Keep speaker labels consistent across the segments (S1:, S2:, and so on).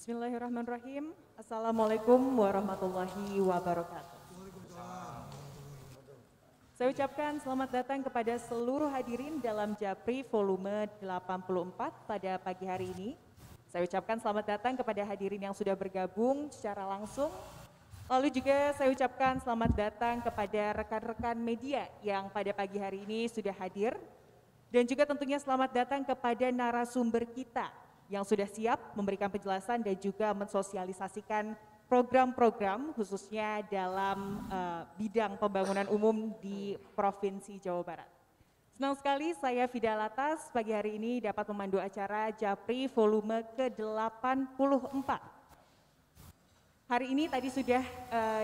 S1: Bismillahirrahmanirrahim. Assalamualaikum warahmatullahi wabarakatuh. Saya ucapkan selamat datang kepada seluruh hadirin dalam Japri volume 84 pada pagi hari ini. Saya ucapkan selamat datang kepada hadirin yang sudah bergabung secara langsung. Lalu juga saya ucapkan selamat datang kepada rekan-rekan media yang pada pagi hari ini sudah hadir. Dan juga tentunya selamat datang kepada narasumber kita yang sudah siap memberikan penjelasan dan juga mensosialisasikan program-program khususnya dalam bidang pembangunan umum di Provinsi Jawa Barat. Senang sekali saya Fida Latas pagi hari ini dapat memandu acara Japri volume ke-84. Hari ini tadi sudah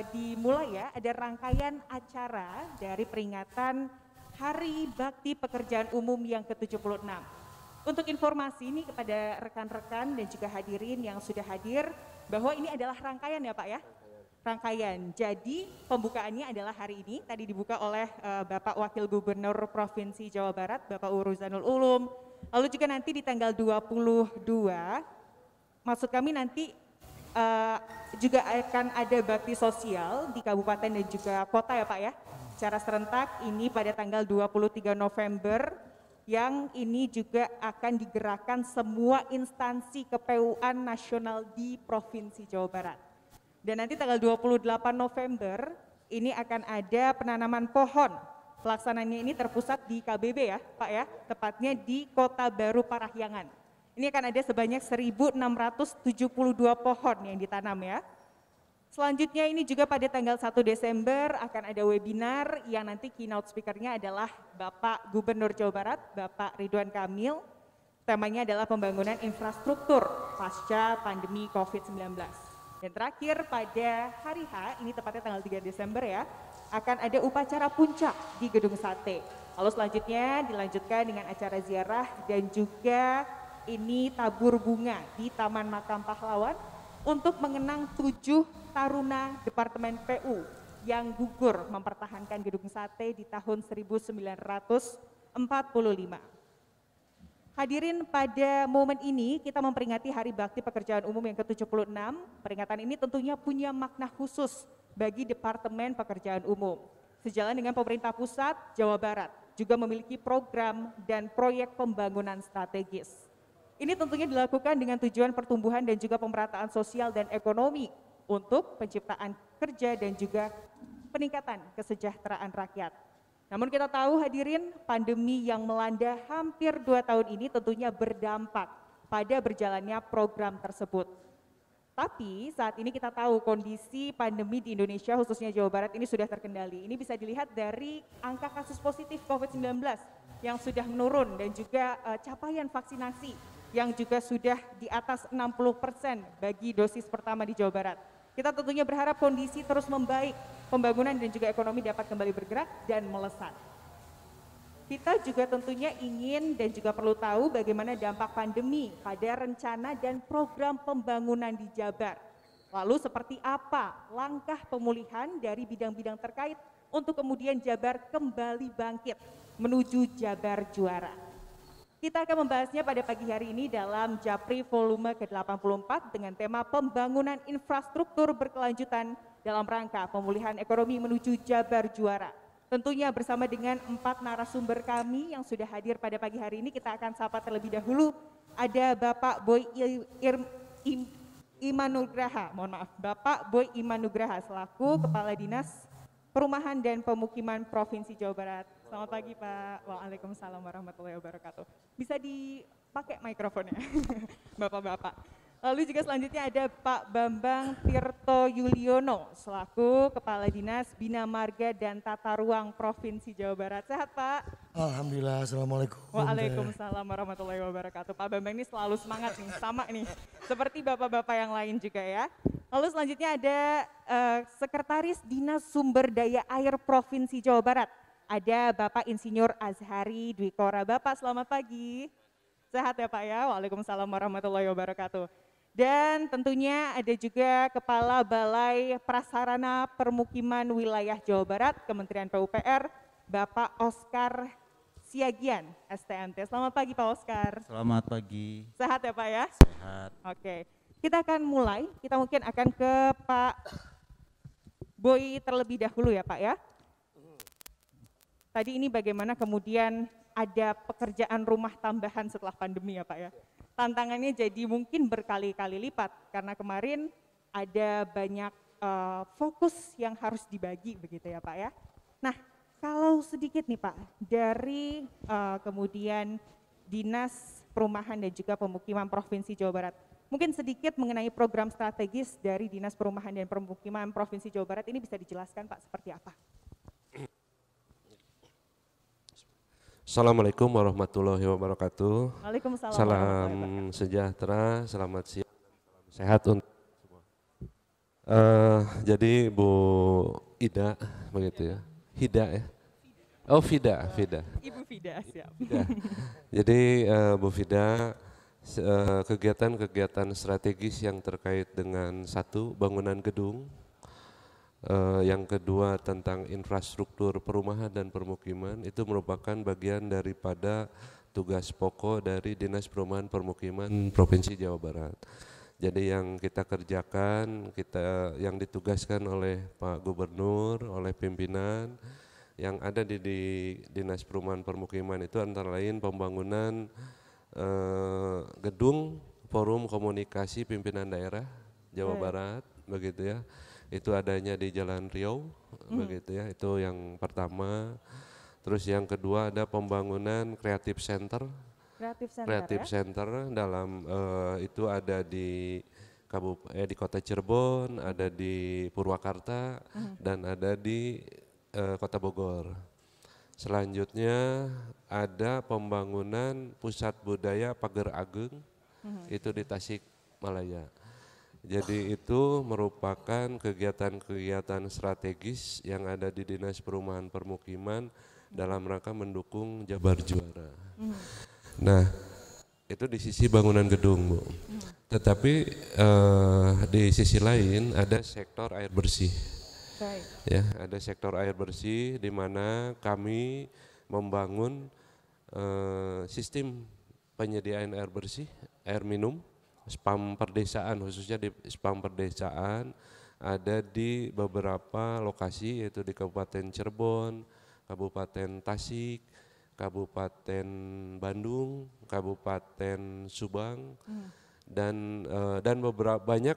S1: dimulai ya, ada rangkaian acara dari peringatan Hari Bakti Pekerjaan Umum yang ke-76. Untuk informasi ini kepada rekan-rekan dan juga hadirin yang sudah hadir, bahwa ini adalah rangkaian ya Pak ya? Rangkaian. Jadi pembukaannya adalah hari ini, tadi dibuka oleh Bapak Wakil Gubernur Provinsi Jawa Barat, Bapak Uruzanul Ulum. Lalu juga nanti di tanggal 22, maksud kami nanti juga akan ada bakti sosial di kabupaten dan juga kota ya Pak ya? Secara serentak ini pada tanggal 23 November, yang ini juga akan digerakkan semua instansi KPU-an nasional di Provinsi Jawa Barat. Dan nanti tanggal 28 November ini akan ada penanaman pohon. Pelaksananya ini terpusat di KBB ya Pak ya, tepatnya di Kota Baru Parahyangan. Ini akan ada sebanyak 1.672 pohon yang ditanam ya. Selanjutnya ini juga pada tanggal 1 Desember akan ada webinar yang nanti keynote speaker-nya adalah Bapak Gubernur Jawa Barat, Bapak Ridwan Kamil. Temanya adalah pembangunan infrastruktur pasca pandemi COVID-19. Dan terakhir pada hari H, ini tepatnya tanggal 3 Desember ya, akan ada upacara puncak di Gedung Sate. Lalu selanjutnya dilanjutkan dengan acara ziarah dan juga ini tabur bunga di Taman Makam Pahlawan untuk mengenang 7 taruna Departemen PU yang gugur mempertahankan Gedung Sate di tahun 1945. Hadirin, pada momen ini kita memperingati Hari Bakti Pekerjaan Umum yang ke-76. Peringatan ini tentunya punya makna khusus bagi Departemen Pekerjaan Umum. Sejalan dengan pemerintah pusat, Jawa Barat juga memiliki program dan proyek pembangunan strategis. Ini tentunya dilakukan dengan tujuan pertumbuhan dan juga pemerataan sosial dan ekonomi untuk penciptaan kerja dan juga peningkatan kesejahteraan rakyat. Namun kita tahu hadirin, pandemi yang melanda hampir 2 tahun ini tentunya berdampak pada berjalannya program tersebut. Tapi saat ini kita tahu kondisi pandemi di Indonesia khususnya Jawa Barat ini sudah terkendali. Ini bisa dilihat dari angka kasus positif COVID-19 yang sudah menurun dan juga capaian vaksinasi yang juga sudah di atas 60% bagi dosis pertama di Jawa Barat. Kita tentunya berharap kondisi terus membaik, pembangunan dan juga ekonomi dapat kembali bergerak dan melesat. Kita juga tentunya ingin dan juga perlu tahu bagaimana dampak pandemi pada rencana dan program pembangunan di Jabar. Lalu seperti apa langkah pemulihan dari bidang-bidang terkait untuk kemudian Jabar kembali bangkit menuju Jabar juara. Kita akan membahasnya pada pagi hari ini dalam Japri volume ke-84 dengan tema pembangunan infrastruktur berkelanjutan dalam rangka pemulihan ekonomi menuju Jabar juara. Tentunya bersama dengan 4 narasumber kami yang sudah hadir pada pagi hari ini, kita akan sapa terlebih dahulu. Ada Bapak Boy Imanugraha, mohon maaf, Bapak Boy Imanugraha selaku Kepala Dinas Perumahan dan Pemukiman Provinsi Jawa Barat. Selamat pagi Pak. Waalaikumsalam warahmatullahi wabarakatuh. Bisa dipakai mikrofonnya, Bapak-bapak. Lalu juga selanjutnya ada Pak Bambang Tirto Yuliono selaku Kepala Dinas Bina Marga dan Tata Ruang Provinsi Jawa Barat. Sehat Pak?
S2: Alhamdulillah, assalamualaikum.
S1: Waalaikumsalam warahmatullahi wabarakatuh. Pak Bambang ini selalu semangat nih, sama nih, seperti bapak-bapak yang lain juga ya. Lalu selanjutnya ada Sekretaris Dinas Sumber Daya Air Provinsi Jawa Barat. Ada Bapak Insinyur Azhari Dwi Kora. Bapak selamat pagi. Sehat ya Pak ya? Waalaikumsalam warahmatullahi wabarakatuh. Dan tentunya ada juga Kepala Balai Prasarana Permukiman Wilayah Jawa Barat, Kementerian PUPR, Bapak Oscar Siagian, STMT. Selamat pagi Pak Oscar.
S3: Selamat pagi.
S1: Sehat ya Pak ya?
S3: Sehat.
S1: Oke. Kita akan mulai, kita mungkin akan ke Pak Boy terlebih dahulu ya Pak ya. Tadi ini bagaimana kemudian ada pekerjaan rumah tambahan setelah pandemi ya Pak ya. Tantangannya jadi mungkin berkali-kali lipat karena kemarin ada banyak fokus yang harus dibagi begitu ya Pak ya. Nah, kalau sedikit nih Pak, dari kemudian Dinas Perumahan dan juga Pemukiman Provinsi Jawa Barat, mungkin sedikit mengenai program strategis dari Dinas Perumahan dan Pemukiman Provinsi Jawa Barat ini bisa dijelaskan Pak seperti apa?
S3: Assalamualaikum warahmatullahi wabarakatuh.
S1: Waalaikumsalam
S3: Salam
S1: warahmatullahi wabarakatuh.
S3: sejahtera, selamat siang, salam sehat untuk semua. Jadi Bu Ida, begitu ya, Hida ya. Oh Vida.
S1: Ibu Vida, siap.
S3: Vida. Jadi Bu Vida, kegiatan-kegiatan strategis yang terkait dengan satu, bangunan gedung, yang kedua tentang infrastruktur perumahan dan permukiman, itu merupakan bagian daripada tugas pokok dari Dinas Perumahan Permukiman Provinsi Jawa Barat. Jadi yang kita kerjakan, yang ditugaskan oleh Pak Gubernur, oleh pimpinan yang ada di Dinas Perumahan Permukiman itu antara lain pembangunan gedung Forum Komunikasi Pimpinan Daerah Jawa Barat, begitu ya. Itu adanya di Jalan Riau, begitu ya. Itu yang pertama. Terus yang kedua ada pembangunan Creative Center. Creative Center dalam itu ada di di Kota Cirebon, ada di Purwakarta, dan ada di Kota Bogor. Selanjutnya ada pembangunan Pusat Budaya Pager Ageng, itu di Tasikmalaya. Jadi itu merupakan kegiatan-kegiatan strategis yang ada di Dinas Perumahan Permukiman dalam rangka mendukung Jabar Juara. Nah, itu di sisi bangunan gedung, Bu. Tetapi di sisi lain ada sektor air bersih. Ya, ada sektor air bersih di mana kami membangun sistem penyediaan air bersih, air minum, spam perdesaan, khususnya di spam perdesaan ada di beberapa lokasi, yaitu di Kabupaten Cirebon, Kabupaten Tasik, Kabupaten Bandung, Kabupaten Subang, dan beberapa banyak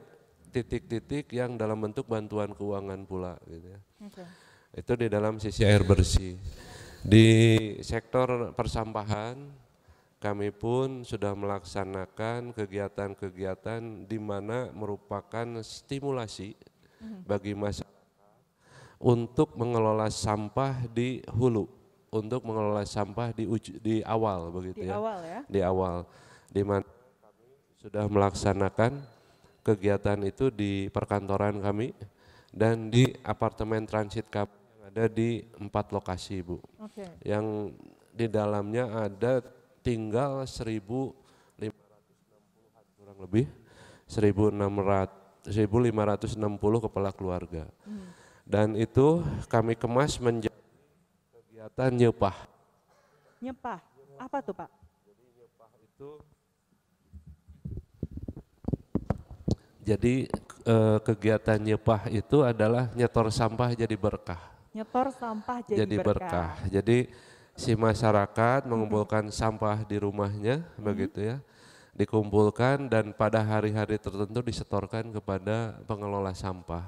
S3: titik-titik yang dalam bentuk bantuan keuangan pula, gitu ya. Itu di dalam sisi air bersih. Di sektor persampahan kami pun sudah melaksanakan kegiatan-kegiatan di mana merupakan stimulasi bagi masyarakat untuk mengelola sampah di hulu, untuk mengelola sampah di awal, begitu ya. Di awal, di mana kami sudah melaksanakan kegiatan itu di perkantoran kami dan di apartemen transit kami yang ada di 4 lokasi, Bu. Yang di dalamnya ada tinggal 1.560 kurang lebih 1.560 kepala keluarga. Dan itu kami kemas menjadi kegiatan nyepah.
S1: Nyepah, apa tuh Pak?
S3: Jadi nyepah itu kegiatan nyepah itu adalah nyetor sampah jadi berkah.
S1: Nyetor sampah jadi berkah.
S3: Jadi si masyarakat mengumpulkan sampah di rumahnya, begitu ya, dikumpulkan dan pada hari-hari tertentu disetorkan kepada pengelola sampah.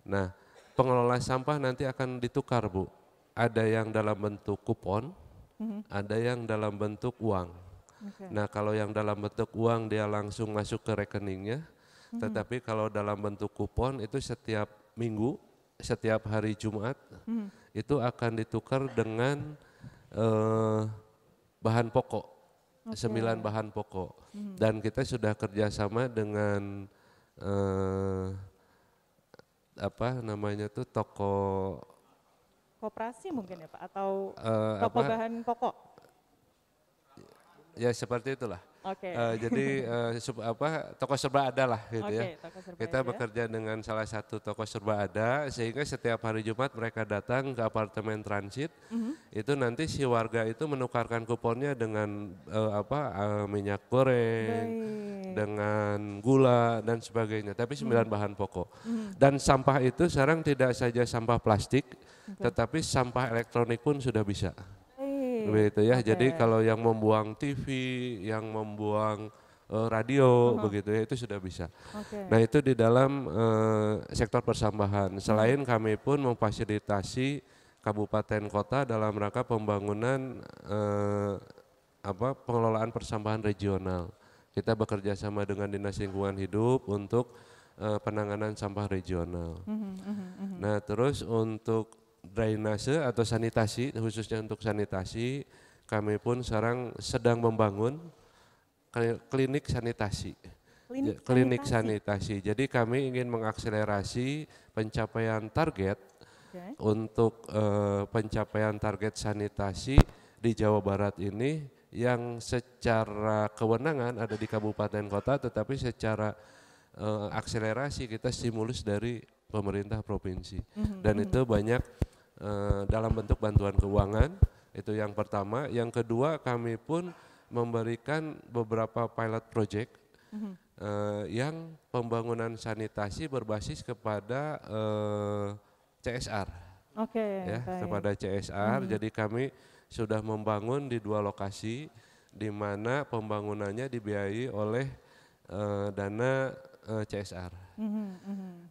S3: Nah, pengelola sampah nanti akan ditukar, Bu. Ada yang dalam bentuk kupon, ada yang dalam bentuk uang. Nah, kalau yang dalam bentuk uang dia langsung masuk ke rekeningnya, tetapi kalau dalam bentuk kupon itu setiap minggu, setiap hari Jumat, itu akan ditukar dengan bahan pokok, 9 bahan pokok. Dan kita sudah kerjasama dengan toko
S1: koperasi mungkin ya Pak, atau toko bahan pokok?
S3: Ya seperti itulah.
S1: Oke.
S3: Jadi toko serba ada lah gitu ya.
S1: Oke, toko serba
S3: Kita
S1: ada.
S3: bekerja dengan salah satu toko serba ada sehingga setiap hari Jumat mereka datang ke apartemen transit. Itu nanti si warga itu menukarkan kuponnya dengan minyak goreng,
S1: Baik.
S3: dengan gula dan sebagainya. Tapi 9 bahan pokok. Dan sampah itu sekarang tidak saja sampah plastik, tetapi sampah elektronik pun sudah bisa. Begitu ya.
S1: Oke.
S3: Jadi kalau yang membuang TV, yang membuang radio, begitu ya, itu sudah bisa.
S1: Oke.
S3: Nah itu di dalam sektor persambahan. Selain kami pun memfasilitasi kabupaten kota dalam rangka pembangunan pengelolaan persambahan regional. Kita bekerja sama dengan Dinas Lingkungan Hidup untuk penanganan sampah regional. Nah terus untuk drainase atau sanitasi, khususnya untuk sanitasi, kami pun sekarang sedang membangun klinik sanitasi. Klinik sanitasi. Jadi kami ingin mengakselerasi pencapaian target untuk pencapaian target sanitasi di Jawa Barat ini yang secara kewenangan ada di kabupaten kota, tetapi secara akselerasi kita stimulus dari pemerintah provinsi. Dan itu banyak dalam bentuk bantuan keuangan, itu yang pertama. Yang kedua kami pun memberikan beberapa pilot project yang pembangunan sanitasi berbasis kepada CSR.
S1: Oke,
S3: Ya,
S1: baik.
S3: kepada CSR. Jadi kami sudah membangun di 2 lokasi di mana pembangunannya dibiayai oleh dana CSR.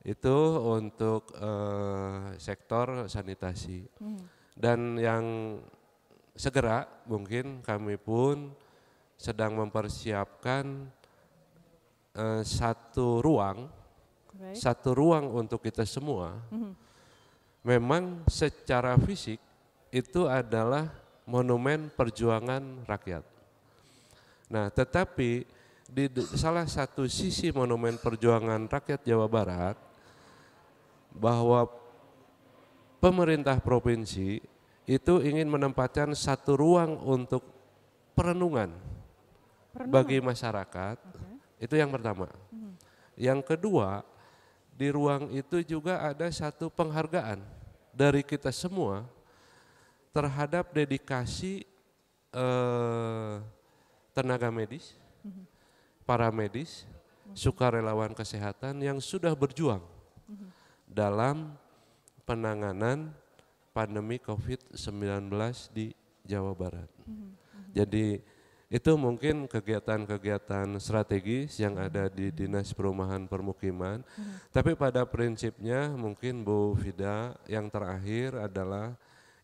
S3: Itu untuk sektor sanitasi. Dan yang segera mungkin kami pun sedang mempersiapkan satu ruang untuk kita semua. Memang secara fisik itu adalah monumen perjuangan rakyat. Nah, tetapi di salah satu sisi monumen perjuangan rakyat Jawa Barat, bahwa pemerintah provinsi itu ingin menempatkan satu ruang untuk perenungan bagi masyarakat. Itu yang pertama. Yang kedua, di ruang itu juga ada satu penghargaan dari kita semua terhadap dedikasi tenaga medis, para medis, sukarelawan kesehatan yang sudah berjuang dalam penanganan pandemi COVID-19 di Jawa Barat. Jadi itu mungkin kegiatan-kegiatan strategis yang ada di Dinas Perumahan Permukiman. Tapi pada prinsipnya mungkin Bu Fida, yang terakhir adalah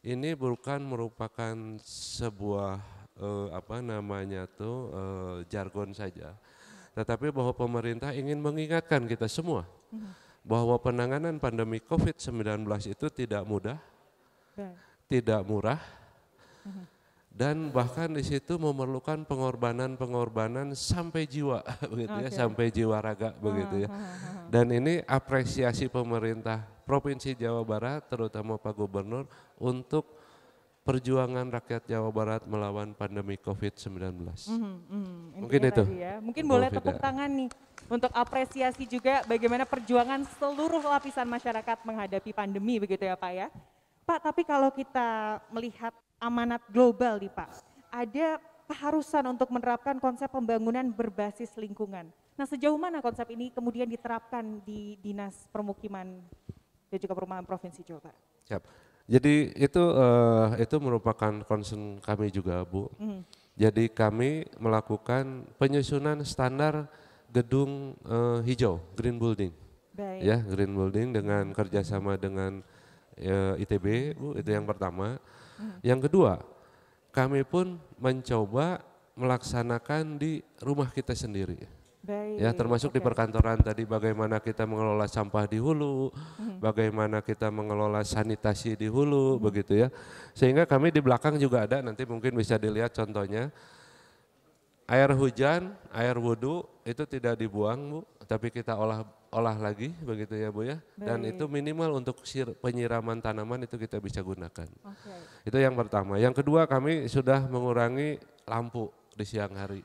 S3: ini bukan merupakan sebuah jargon saja. Tetapi bahwa pemerintah ingin mengingatkan kita semua bahwa penanganan pandemi COVID-19 itu tidak mudah, tidak murah, dan bahkan di situ memerlukan pengorbanan sampai jiwa, begitu ya, sampai jiwa raga, begitu ya. Dan ini apresiasi pemerintah Provinsi Jawa Barat, terutama Pak Gubernur, untuk perjuangan rakyat Jawa Barat melawan pandemi COVID-19. Mungkin itu.
S1: Ya. Mungkin boleh tepuk tangan nih untuk apresiasi juga bagaimana perjuangan seluruh lapisan masyarakat menghadapi pandemi, begitu ya Pak ya. Pak, tapi kalau kita melihat amanat global nih Pak, ada keharusan untuk menerapkan konsep pembangunan berbasis lingkungan. Nah, sejauh mana konsep ini kemudian diterapkan di Dinas Permukiman dan juga Perumahan Provinsi Jawa Barat?
S3: Siap. Jadi itu merupakan concern kami juga, Bu. Jadi kami melakukan penyusunan standar gedung hijau, green building.
S1: Baik.
S3: Ya, green building dengan kerjasama dengan ITB, Bu, itu yang pertama. Yang kedua, kami pun mencoba melaksanakan di rumah kita sendiri.
S1: Baik,
S3: Ya, termasuk di perkantoran tadi bagaimana kita mengelola sampah di hulu, bagaimana kita mengelola sanitasi di hulu, begitu ya. Sehingga kami di belakang juga ada, nanti mungkin bisa dilihat contohnya. Air hujan, air wudhu itu tidak dibuang, Bu, tapi kita olah lagi, begitu ya, Bu ya. Dan itu minimal untuk penyiraman tanaman itu kita bisa gunakan. Itu yang pertama. Yang kedua, kami sudah mengurangi lampu di siang hari.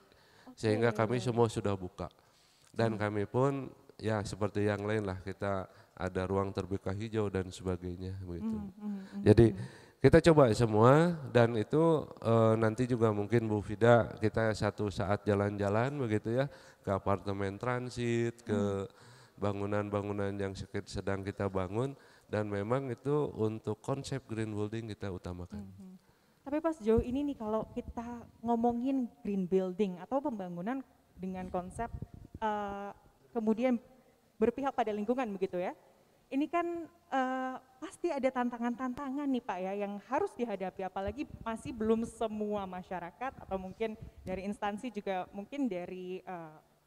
S3: Sehingga kami semua sudah buka. Dan kami pun ya seperti yang lain lah, kita ada ruang terbuka hijau dan sebagainya begitu. Jadi kita coba semua, dan itu nanti juga mungkin Bu Fida kita satu saat jalan-jalan begitu ya ke apartemen transit, ke bangunan-bangunan yang sedang kita bangun, dan memang itu untuk konsep green building kita utamakan.
S1: Tapi Pak, sejauh ini nih kalau kita ngomongin green building atau pembangunan dengan konsep kemudian berpihak pada lingkungan begitu ya, ini kan pasti ada tantangan-tantangan nih Pak ya yang harus dihadapi, apalagi masih belum semua masyarakat atau mungkin dari instansi juga mungkin dari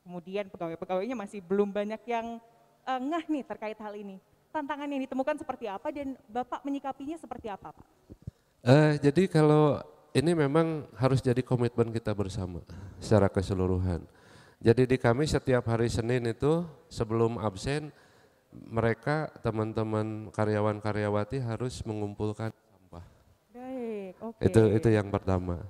S1: kemudian pegawai-pegawainya masih belum banyak yang ngeh nih terkait hal ini. Tantangan yang ditemukan seperti apa dan Bapak menyikapinya seperti apa Pak?
S3: Jadi kalau ini memang harus jadi komitmen kita bersama secara keseluruhan. Jadi di kami setiap hari Senin itu sebelum absen, mereka teman-teman karyawan-karyawati harus mengumpulkan sampah.
S1: Baik, oke.
S3: Itu yang pertama.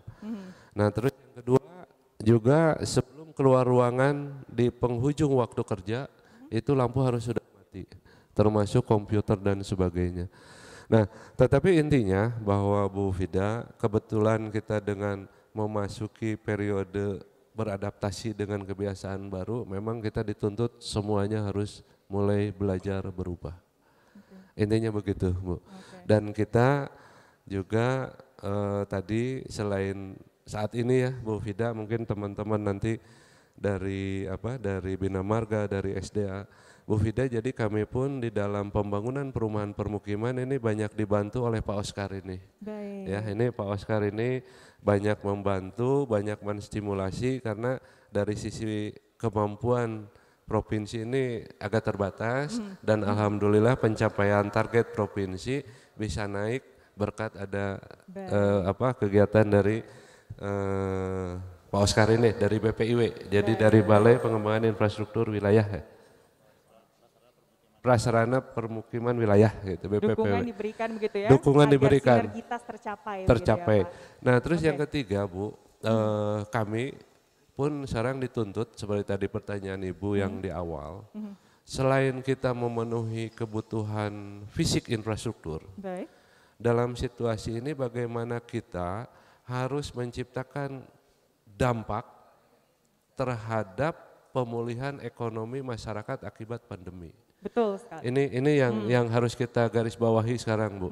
S3: Nah terus yang kedua juga sebelum keluar ruangan di penghujung waktu kerja itu lampu harus sudah mati, termasuk komputer dan sebagainya. Nah tetapi intinya bahwa Bu Fida, kebetulan kita dengan memasuki periode beradaptasi dengan kebiasaan baru, memang kita dituntut semuanya harus mulai belajar berubah. Intinya begitu Bu. Dan kita juga tadi selain saat ini ya Bu Fida, mungkin teman-teman nanti dari Bina Marga, dari SDA, Bu Fida, jadi kami pun di dalam pembangunan perumahan permukiman ini banyak dibantu oleh Pak Oscar ini.
S1: Baik.
S3: Ya, ini Pak Oscar ini banyak membantu, banyak menstimulasi, karena dari sisi kemampuan provinsi ini agak terbatas, dan alhamdulillah pencapaian target provinsi bisa naik berkat ada kegiatan dari Pak Oscar ini dari BPIW, jadi dari Balai Pengembangan Infrastruktur Wilayah, Prasarana Permukiman Wilayah gitu, BPPW.
S1: Dukungan diberikan begitu ya?
S3: Dukungan diberikan.
S1: Sinergitas tercapai.
S3: Tercapai.
S1: Begitu ya, Pak?
S3: Nah terus yang ketiga Bu, kami pun sekarang dituntut seperti tadi pertanyaan Ibu yang di awal, selain kita memenuhi kebutuhan fisik infrastruktur,
S1: Baik.
S3: dalam situasi ini bagaimana kita harus menciptakan dampak terhadap pemulihan ekonomi masyarakat akibat pandemi.
S1: Betul sekali.
S3: Ini yang harus kita garis bawahi sekarang Bu.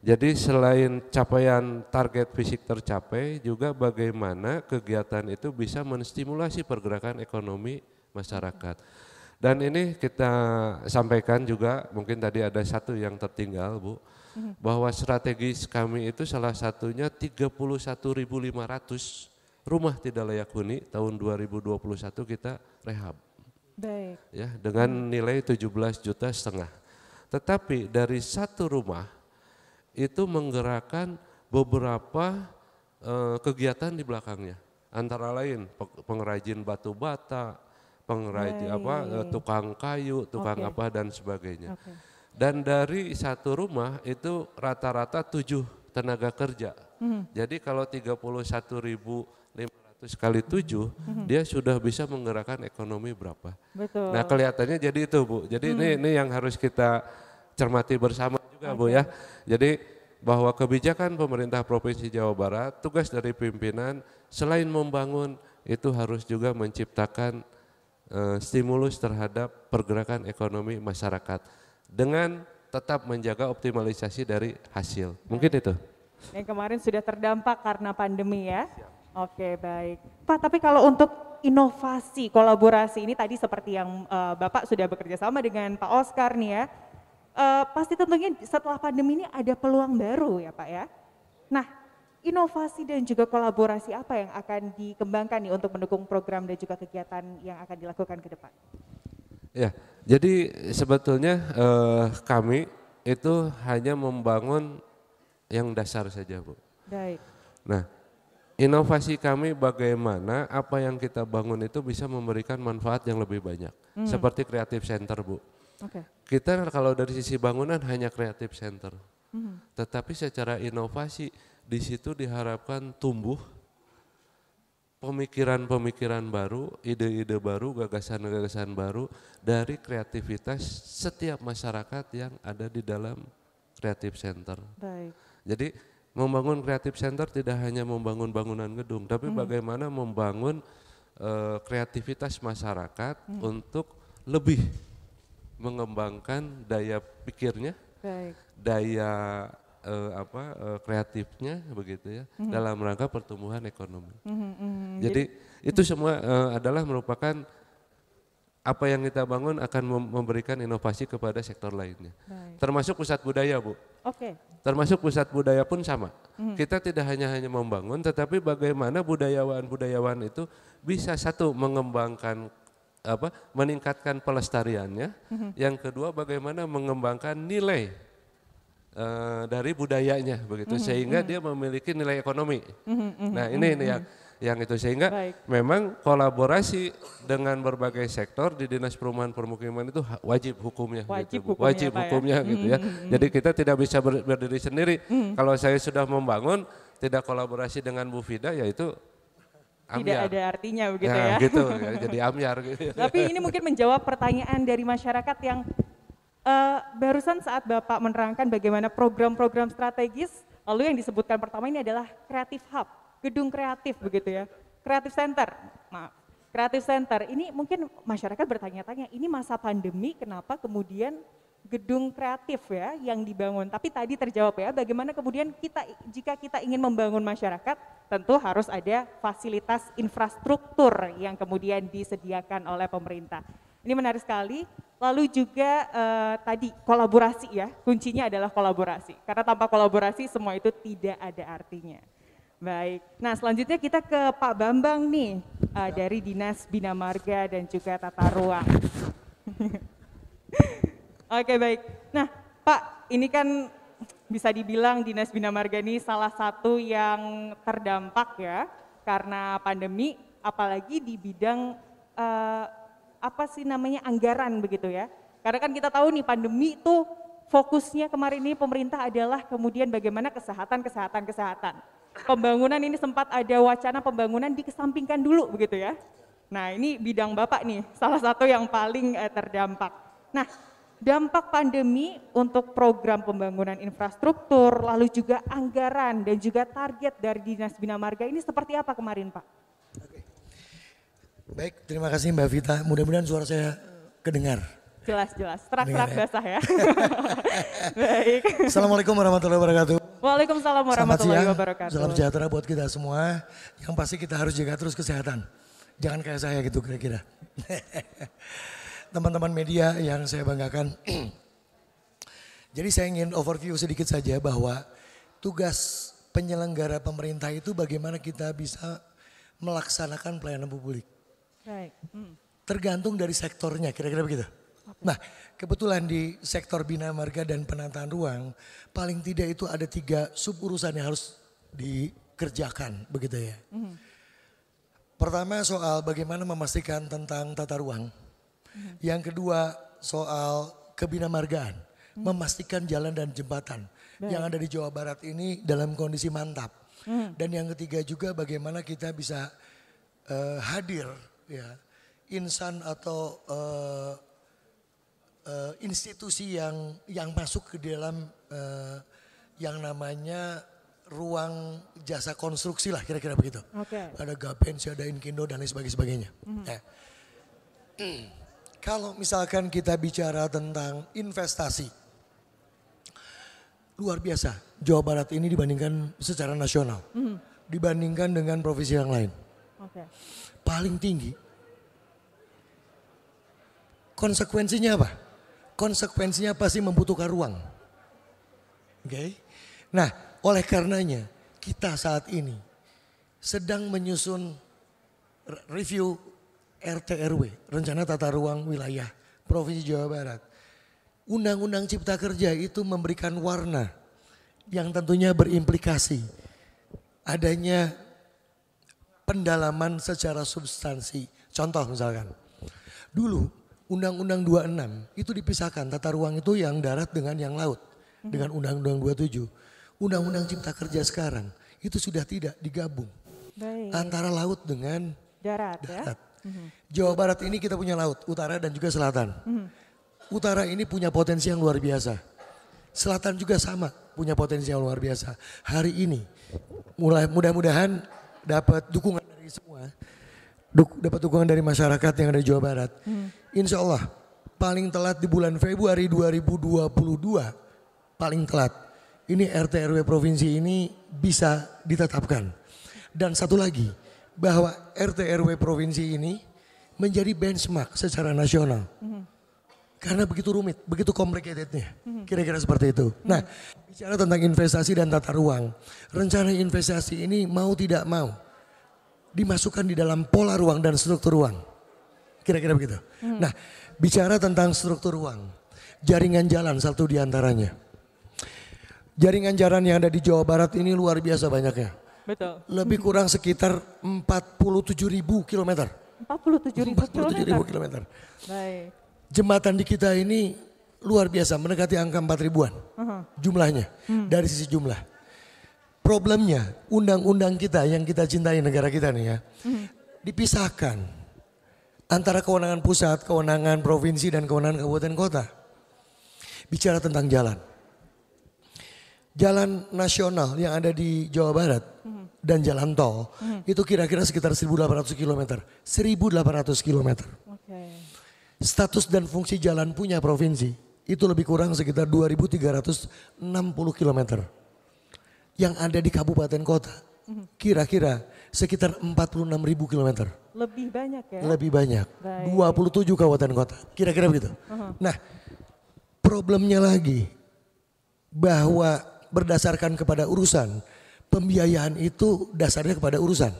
S3: Jadi selain capaian target fisik tercapai, juga bagaimana kegiatan itu bisa menstimulasi pergerakan ekonomi masyarakat. Dan ini kita sampaikan juga, mungkin tadi ada satu yang tertinggal Bu, bahwa strategis kami itu salah satunya 31.500 rumah tidak layak huni tahun 2021 kita rehab.
S1: Baik.
S3: Ya, dengan nilai 17,5 juta. Tetapi dari satu rumah itu menggerakkan beberapa kegiatan di belakangnya. Antara lain pengrajin batu bata, pengrajin tukang kayu, tukang dan sebagainya. Dan dari satu rumah itu rata-rata 7 tenaga kerja. Jadi kalau 31.500 kali 7, dia sudah bisa menggerakkan ekonomi berapa.
S1: Betul.
S3: Nah kelihatannya jadi itu Bu, jadi ini yang harus kita cermati bersama juga Bu ya. Jadi bahwa kebijakan pemerintah Provinsi Jawa Barat, tugas dari pimpinan selain membangun, itu harus juga menciptakan stimulus terhadap pergerakan ekonomi masyarakat dengan tetap menjaga optimalisasi dari hasil. Mungkin itu.
S1: Yang kemarin sudah terdampak karena pandemi ya. Oke, baik. Pak, tapi kalau untuk inovasi, kolaborasi ini tadi seperti yang Bapak sudah bekerja sama dengan Pak Oscar nih ya, pasti tentunya setelah pandemi ini ada peluang baru ya Pak ya. Nah, inovasi dan juga kolaborasi apa yang akan dikembangkan nih untuk mendukung program dan juga kegiatan yang akan dilakukan ke depan?
S3: Ya, jadi sebetulnya kami itu hanya membangun yang dasar saja Bu.
S1: Baik.
S3: Nah, inovasi kami bagaimana apa yang kita bangun itu bisa memberikan manfaat yang lebih banyak. Seperti Creative Center Bu. Kita kalau dari sisi bangunan hanya Creative Center. Tetapi secara inovasi di situ diharapkan tumbuh pemikiran-pemikiran baru, ide-ide baru, gagasan-gagasan baru dari kreativitas setiap masyarakat yang ada di dalam Creative Center.
S1: Baik.
S3: Jadi membangun Creative Center tidak hanya membangun bangunan gedung, tapi bagaimana membangun kreativitas masyarakat untuk lebih mengembangkan daya pikirnya,
S1: Baik.
S3: daya kreatifnya begitu ya, dalam rangka pertumbuhan ekonomi. Jadi itu semua adalah merupakan apa yang kita bangun akan memberikan inovasi kepada sektor lainnya.
S1: Baik.
S3: Termasuk pusat budaya, Bu.
S1: Oke.
S3: Termasuk pusat budaya pun sama. Kita tidak hanya membangun, tetapi bagaimana budayawan itu bisa satu mengembangkan meningkatkan pelestariannya. Yang kedua bagaimana mengembangkan nilai dari budayanya begitu sehingga dia memiliki nilai ekonomi. Nah, ini yang itu sehingga memang kolaborasi dengan berbagai sektor di Dinas Perumahan Permukiman itu wajib hukumnya
S1: Wajib
S3: hukumnya gitu ya. Jadi kita tidak bisa berdiri sendiri. Kalau saya sudah membangun tidak kolaborasi dengan Bu Fida ya itu ambiar.
S1: Tidak ada artinya begitu
S3: ya.
S1: Ya.
S3: Gitu ya, jadi ambiar gitu.
S1: Tapi ini mungkin menjawab pertanyaan dari masyarakat yang barusan saat Bapak menerangkan bagaimana program-program strategis, lalu yang disebutkan pertama ini adalah Creative Hub, gedung kreatif begitu ya, Creative Center, Creative Center. Ini mungkin masyarakat bertanya-tanya, ini masa pandemi kenapa kemudian gedung kreatif ya yang dibangun. Tapi tadi terjawab ya, bagaimana kemudian jika kita ingin membangun masyarakat, tentu harus ada fasilitas infrastruktur yang kemudian disediakan oleh pemerintah. Ini menarik sekali. Lalu juga tadi kolaborasi ya, kuncinya adalah kolaborasi. Karena tanpa kolaborasi semua itu tidak ada artinya. Baik, nah selanjutnya kita ke Pak Bambang nih dari Dinas Bina Marga dan juga Tata Ruang. Oke baik, nah Pak ini kan bisa dibilang Dinas Bina Marga ini salah satu yang terdampak ya karena pandemi, apalagi di bidang anggaran begitu ya. Karena kan kita tahu nih pandemi itu fokusnya kemarin ini pemerintah adalah kemudian bagaimana kesehatan. Pembangunan ini sempat ada wacana pembangunan dikesampingkan dulu begitu ya. Nah ini bidang Bapak nih salah satu yang paling terdampak. Nah dampak pandemi untuk program pembangunan infrastruktur lalu juga anggaran dan juga target dari Dinas Bina Marga ini seperti apa kemarin Pak?
S2: Baik, terima kasih Mbak Vita. Mudah-mudahan suara saya kedengar.
S1: Jelas, terak-terak basah ya. Baik.
S2: Assalamualaikum warahmatullahi wabarakatuh.
S1: Waalaikumsalam warahmatullahi wabarakatuh.
S2: Salam sejahtera buat kita semua. Yang pasti kita harus jaga terus kesehatan. Jangan kayak saya gitu kira-kira. Teman-teman media yang saya banggakan. Jadi saya ingin overview sedikit saja bahwa tugas penyelenggara pemerintah itu bagaimana kita bisa melaksanakan pelayanan publik.
S1: Baik.
S2: Tergantung dari sektornya, kira-kira begitu. Nah, kebetulan di sektor Bina Marga dan penataan ruang, paling tidak itu ada 3 sub urusan yang harus dikerjakan, begitu ya. Pertama soal bagaimana memastikan tentang tata ruang. Yang kedua soal kebinamargaan, memastikan jalan dan jembatan yang ada di Jawa Barat ini dalam kondisi mantap. Dan yang ketiga juga bagaimana kita bisa hadir ya, insan atau institusi yang masuk ke dalam yang namanya ruang jasa konstruksi lah kira-kira begitu. Ada Gapensi, ada Inkindo dan lain sebagainya. Kalau misalkan kita bicara tentang investasi, luar biasa Jawa Barat ini dibandingkan secara nasional, dibandingkan dengan provinsi yang lain. Paling tinggi. Konsekuensinya apa? Konsekuensinya pasti membutuhkan ruang. Nah, oleh karenanya kita saat ini sedang menyusun review RT/RW, Rencana Tata Ruang Wilayah Provinsi Jawa Barat. Undang-Undang Cipta Kerja itu memberikan warna yang tentunya berimplikasi adanya pendalaman secara substansi. Contoh misalkan, dulu Undang-Undang 26 itu dipisahkan, tata ruang itu yang darat dengan yang laut. Dengan Undang-Undang 27. Undang-Undang Cipta Kerja sekarang itu sudah tidak digabung.
S1: Baik.
S2: antara laut dengan
S1: Darat ya.
S2: darat. Jawa Barat ini kita punya laut, utara dan juga selatan. Utara ini punya potensi yang luar biasa. Selatan juga sama, punya potensi yang luar biasa. Hari ini mudah-mudahan dapat dukungan dari semua. Dapat dukungan dari masyarakat yang ada di Jawa Barat. Insya Allah paling telat di bulan Februari 2022, paling telat. Ini RT RW provinsi ini bisa ditetapkan. Dan satu lagi, bahwa RT RW provinsi ini menjadi benchmark secara nasional. Karena begitu rumit, begitu complicatednya. Kira-kira seperti itu. Nah, bicara tentang investasi dan tata ruang. Rencana investasi ini mau tidak mau dimasukkan di dalam pola ruang dan struktur ruang. Kira-kira begitu. Nah, bicara tentang struktur ruang. Jaringan jalan satu di antaranya. Jaringan jalan yang ada di Jawa Barat ini luar biasa banyaknya.
S1: Betul.
S2: Lebih kurang sekitar 47.000 kilometer.
S1: 47.000
S2: kilometer.
S1: Baik.
S2: Jembatan di kita ini luar biasa, mendekati angka 4 ribuan jumlahnya dari sisi jumlah. Problemnya undang-undang kita yang kita cintai negara kita nih ya, dipisahkan antara kewenangan pusat, kewenangan provinsi dan kewenangan kabupaten kota. Bicara tentang jalan. Jalan nasional yang ada di Jawa Barat dan jalan tol itu kira-kira sekitar 1.800 km. 1.800 km.
S1: Oke.
S2: Status dan fungsi jalan punya provinsi itu lebih kurang sekitar 2.360 km. Yang ada di kabupaten kota kira-kira sekitar 46.000 km.
S1: Lebih banyak ya?
S2: Lebih banyak.
S1: Baik.
S2: 27 kabupaten kota. Kira-kira begitu. Nah, problemnya lagi bahwa berdasarkan kepada urusan pembiayaan itu dasarnya kepada urusan.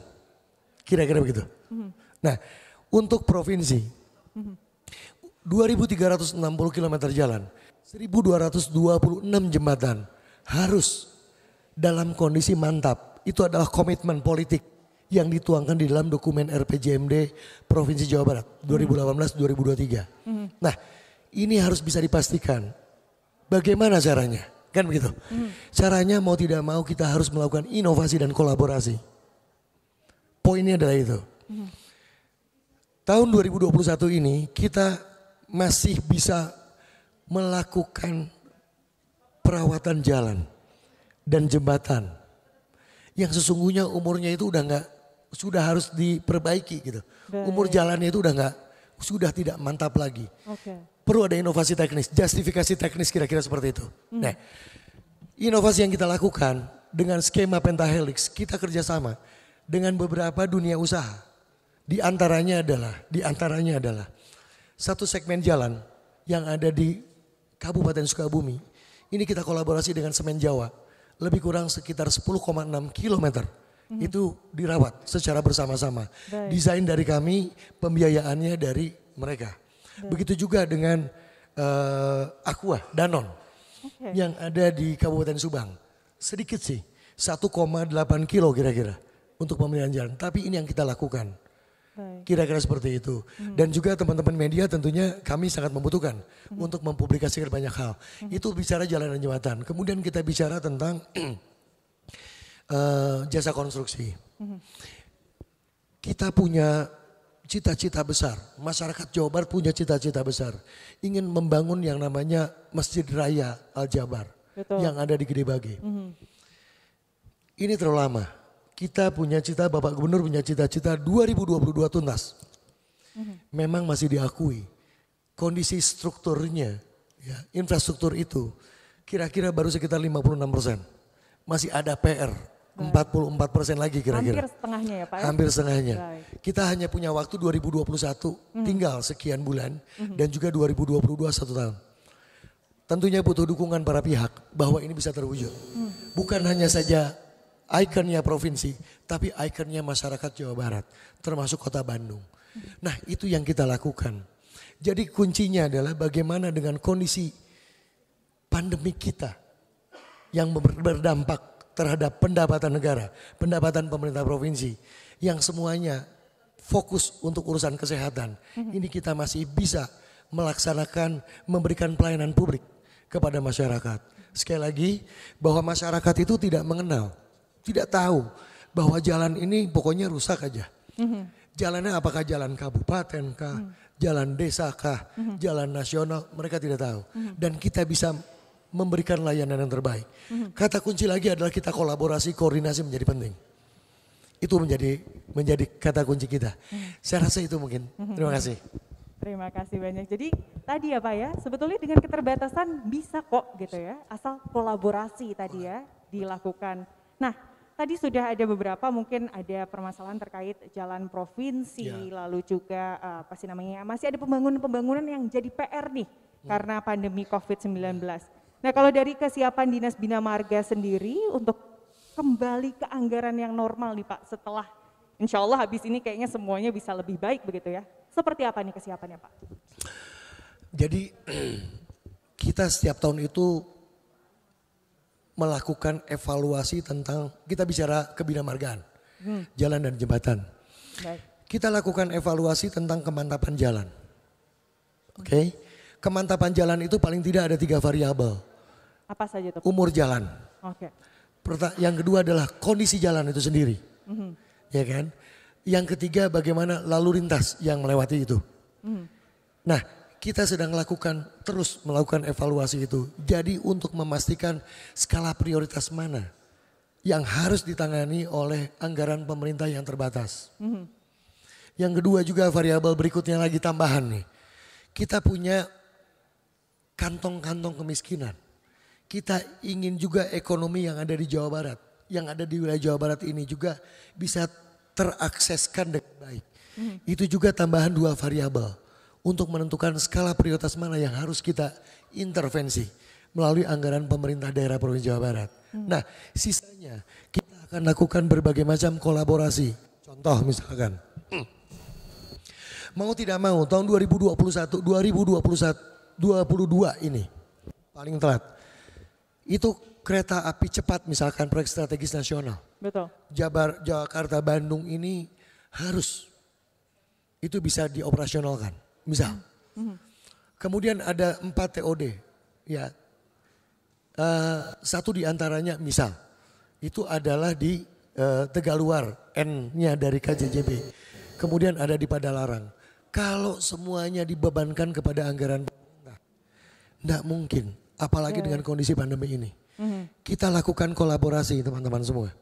S2: Kira-kira begitu. Nah, untuk provinsi 2.360 km jalan, 1.226 jembatan harus dalam kondisi mantap. Itu adalah komitmen politik yang dituangkan di dalam dokumen RPJMD Provinsi Jawa Barat 2018-2023. Nah, ini harus bisa dipastikan. Bagaimana caranya? Kan begitu. Caranya mau tidak mau kita harus melakukan inovasi dan kolaborasi. Poinnya adalah itu. Tahun 2021 ini kita masih bisa melakukan perawatan jalan dan jembatan yang sesungguhnya umurnya itu sudah harus diperbaiki gitu. Umur jalannya itu sudah tidak mantap lagi. Perlu ada inovasi teknis, justifikasi teknis kira-kira seperti itu. Nah, inovasi yang kita lakukan dengan skema pentahelix, kita kerjasama dengan beberapa dunia usaha. Di antaranya adalah satu segmen jalan yang ada di Kabupaten Sukabumi. Ini kita kolaborasi dengan Semen Jawa. Lebih kurang sekitar 10,6 kilometer. Itu dirawat secara bersama-sama. Desain dari kami, pembiayaannya dari mereka. Begitu juga dengan Aqua, Danon. Yang ada di Kabupaten Subang. Sedikit sih, 1,8 kilo kira-kira untuk pemeliharaan jalan. Tapi ini yang kita lakukan. Kira-kira seperti itu. Dan juga teman-teman media tentunya kami sangat membutuhkan untuk mempublikasikan banyak hal. Itu bicara jalan dan jembatan. Kemudian kita bicara tentang jasa konstruksi. Kita punya cita-cita besar. Masyarakat Jawa Barat punya cita-cita besar. Ingin membangun yang namanya Masjid Raya Al-Jabar. Yang ada di Gede Bage. Ini terlalu lama. Kita punya cita, Bapak Gubernur punya cita-cita 2022 tuntas. Memang masih diakui kondisi strukturnya, ya, infrastruktur itu kira-kira baru sekitar 56%. Masih ada PR, 44% lagi kira-kira.
S1: Hampir setengahnya ya Pak ya?
S2: Hampir setengahnya. Kita hanya punya waktu 2021, tinggal sekian bulan dan juga 2022 1 tahun. Tentunya butuh dukungan para pihak bahwa ini bisa terwujud. Bukan hanya saja ikonnya provinsi, tapi ikonnya masyarakat Jawa Barat, termasuk kota Bandung. Nah, itu yang kita lakukan. Jadi kuncinya adalah bagaimana dengan kondisi pandemi kita yang berdampak terhadap pendapatan negara, pendapatan pemerintah provinsi, yang semuanya fokus untuk urusan kesehatan. Ini kita masih bisa melaksanakan, memberikan pelayanan publik kepada masyarakat. Sekali lagi, bahwa masyarakat itu tidak mengenal, tidak tahu bahwa jalan ini pokoknya rusak aja. Jalannya apakah jalan kabupaten kah, jalan desa kah, jalan nasional, mereka tidak tahu. Dan kita bisa memberikan layanan yang terbaik. Kata kunci lagi adalah kita kolaborasi, koordinasi menjadi penting. Itu menjadi kata kunci kita. Saya rasa itu mungkin. Terima kasih.
S1: Terima kasih banyak. Jadi tadi ya Pak ya, sebetulnya dengan keterbatasan bisa kok gitu ya, asal kolaborasi tadi ya dilakukan. Nah, tadi sudah ada beberapa mungkin ada permasalahan terkait jalan provinsi, lalu juga masih ada pembangunan yang jadi PR nih karena pandemi COVID-19. Nah, kalau dari kesiapan Dinas Bina Marga sendiri untuk kembali ke anggaran yang normal nih Pak setelah insya Allah habis ini kayaknya semuanya bisa lebih baik begitu ya. Seperti apa nih kesiapannya Pak?
S2: Jadi kita setiap tahun itu melakukan evaluasi tentang, kita bicara kebinamargaan, jalan dan jembatan. Baik. Kita lakukan evaluasi tentang kemantapan jalan. Oke, kemantapan jalan itu paling tidak ada 3 variabel.
S1: Apa saja itu?
S2: Umur jalan.
S1: Oke.
S2: Yang kedua adalah kondisi jalan itu sendiri. Ya kan? Yang ketiga bagaimana lalu lintas yang melewati itu. Nah, kita sedang terus melakukan evaluasi itu. Jadi untuk memastikan skala prioritas mana yang harus ditangani oleh anggaran pemerintah yang terbatas. Yang kedua juga variabel berikutnya lagi tambahan nih. Kita punya kantong-kantong kemiskinan. Kita ingin juga ekonomi yang ada di Jawa Barat, yang ada di wilayah Jawa Barat ini juga bisa terakseskan dengan baik. Itu juga tambahan 2 variabel untuk menentukan skala prioritas mana yang harus kita intervensi melalui anggaran pemerintah daerah Provinsi Jawa Barat. Nah, sisanya kita akan lakukan berbagai macam kolaborasi. Contoh misalkan, mau tidak mau tahun 2022 ini paling telat. Itu kereta api cepat misalkan proyek strategis nasional.
S1: Betul.
S2: Jakarta Bandung ini harus itu bisa dioperasionalkan. Misal. Kemudian ada 4 TOD. Ya. Satu diantaranya misal itu adalah di Tegaluar, N-nya dari KJJB. Kemudian ada di Padalarang. Kalau semuanya dibebankan kepada anggaran pemerintah, tidak mungkin. Apalagi dengan kondisi pandemi ini. Kita lakukan kolaborasi teman-teman semua.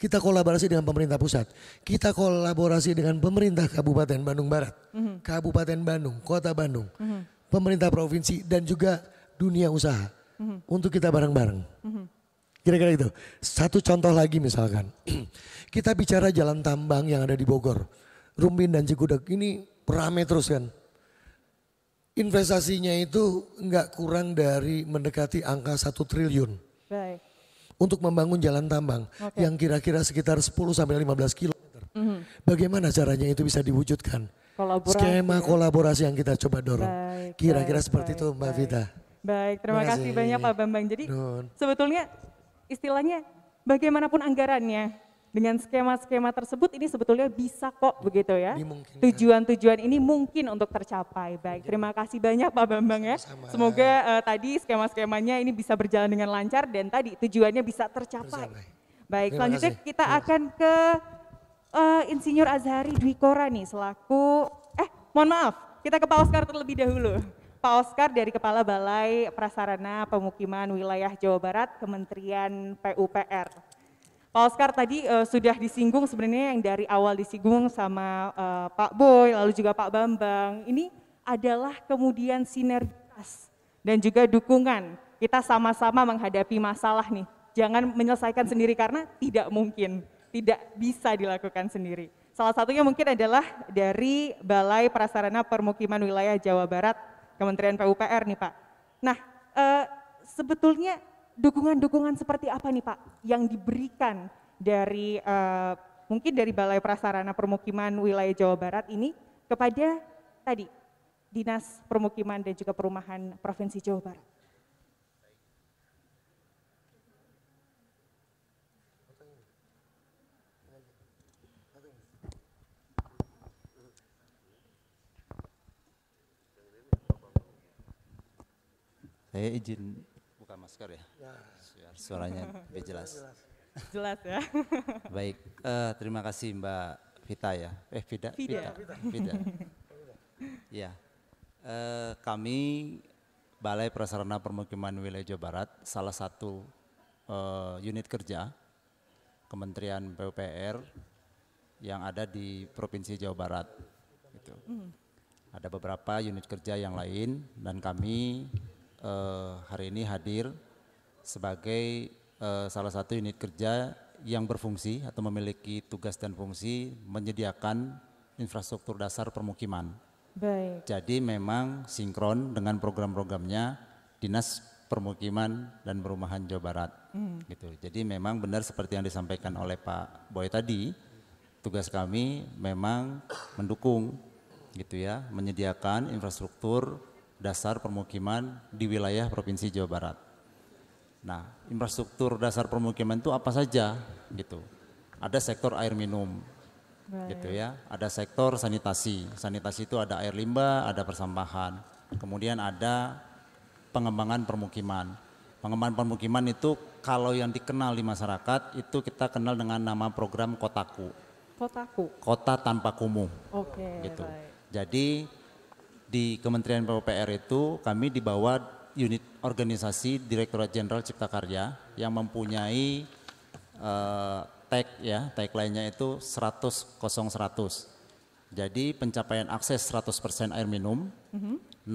S2: Kita kolaborasi dengan pemerintah pusat. Kita kolaborasi dengan pemerintah Kabupaten Bandung Barat. Kabupaten Bandung, Kota Bandung. Pemerintah provinsi dan juga dunia usaha. Untuk kita bareng-bareng. Kira-kira itu. Satu contoh lagi misalkan. Kita bicara jalan tambang yang ada di Bogor. Rumbin dan Cikudek ini rame terus kan. Investasinya itu enggak kurang dari mendekati angka 1 triliun. Baik. Untuk membangun jalan tambang yang kira-kira sekitar 10 sampai 15 kilometer. Bagaimana caranya itu bisa diwujudkan? Skema kolaborasi yang kita coba dorong. Kira-kira seperti itu Mbak Vita.
S1: Baik, terima kasih banyak Pak Bambang. Jadi sebetulnya istilahnya bagaimanapun anggarannya, dengan skema-skema tersebut ini sebetulnya bisa kok begitu ya. Tujuan-tujuan ini mungkin untuk tercapai. Baik, terima kasih banyak Pak Bambang ya. Semoga tadi skema-skemanya ini bisa berjalan dengan lancar dan tadi tujuannya bisa tercapai. Baik, selanjutnya kita akan ke Insinyur Azhari Dwi Kora nih selaku, mohon maaf, kita ke Pak Oscar terlebih dahulu. Pak Oscar dari Kepala Balai Prasarana Pemukiman Wilayah Jawa Barat, Kementerian PUPR. Pak Oscar tadi sudah disinggung sebenarnya yang dari awal disinggung sama Pak Boy, lalu juga Pak Bambang. Ini adalah kemudian sinergitas dan juga dukungan. Kita sama-sama menghadapi masalah nih. Jangan menyelesaikan sendiri karena tidak mungkin, tidak bisa dilakukan sendiri. Salah satunya mungkin adalah dari Balai Prasarana Permukiman Wilayah Jawa Barat, Kementerian PUPR nih Pak. Nah, sebetulnya dukungan-dukungan seperti apa nih Pak yang diberikan dari mungkin dari Balai Prasarana Permukiman Wilayah Jawa Barat ini kepada tadi Dinas Permukiman dan juga Perumahan Provinsi Jawa Barat?
S4: Saya izin buka masker ya, biar suaranya lebih jelas.
S1: Jelas ya.
S4: Baik, terima kasih Mbak Vita ya. Vida. Ya, kami Balai Prasarana Permukiman Wilayah Jawa Barat, salah satu unit kerja Kementerian PUPR yang ada di Provinsi Jawa Barat. Gitu. Ada beberapa unit kerja yang lain dan kami hari ini hadir sebagai salah satu unit kerja yang berfungsi atau memiliki tugas dan fungsi menyediakan infrastruktur dasar permukiman.
S1: Baik.
S4: Jadi memang sinkron dengan program-programnya Dinas Permukiman dan Perumahan Jawa Barat. Gitu. Jadi memang benar seperti yang disampaikan oleh Pak Boy tadi, tugas kami memang mendukung gitu ya, menyediakan infrastruktur dasar permukiman di wilayah Provinsi Jawa Barat. Nah, infrastruktur dasar permukiman itu apa saja gitu. Ada sektor air minum. Gitu ya. Ada sektor sanitasi. Sanitasi itu ada air limbah, ada persampahan. Kemudian ada pengembangan permukiman. Pengembangan permukiman itu kalau yang dikenal di masyarakat itu kita kenal dengan nama program Kotaku.
S1: Kotaku.
S4: Kota tanpa kumuh.
S1: Oke.
S4: Gitu.
S1: Baik.
S4: Jadi di Kementerian PUPR itu kami di bawah unit organisasi Direktorat Jenderal Cipta Karya yang mempunyai tagline-nya itu 100-0-100. Jadi pencapaian akses 100% air minum, 0%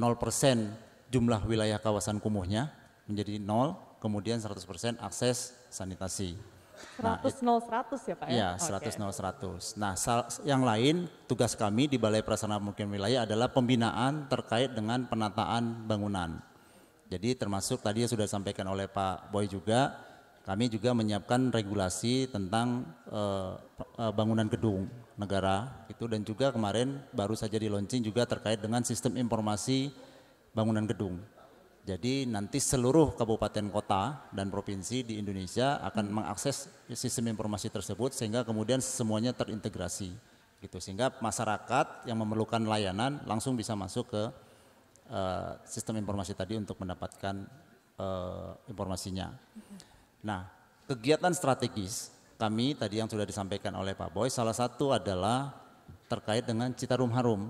S4: jumlah wilayah kawasan kumuhnya menjadi 0, kemudian 100% akses sanitasi.
S1: 100-0-100 ya Pak ya?
S4: Iya, 100-0-100. Nah, yang lain tugas kami di Balai Prasarana Permukiman Wilayah adalah pembinaan terkait dengan penataan bangunan. Jadi termasuk tadi yang sudah disampaikan oleh Pak Boy juga, kami juga menyiapkan regulasi tentang bangunan gedung negara itu, dan juga kemarin baru saja di launching juga terkait dengan sistem informasi bangunan gedung. Jadi nanti seluruh kabupaten kota dan provinsi di Indonesia akan mengakses sistem informasi tersebut sehingga kemudian semuanya terintegrasi gitu, sehingga masyarakat yang memerlukan layanan langsung bisa masuk ke sistem informasi tadi untuk mendapatkan informasinya. Nah, kegiatan strategis kami tadi yang sudah disampaikan oleh Pak Boy, salah satu adalah terkait dengan Citarum Harum.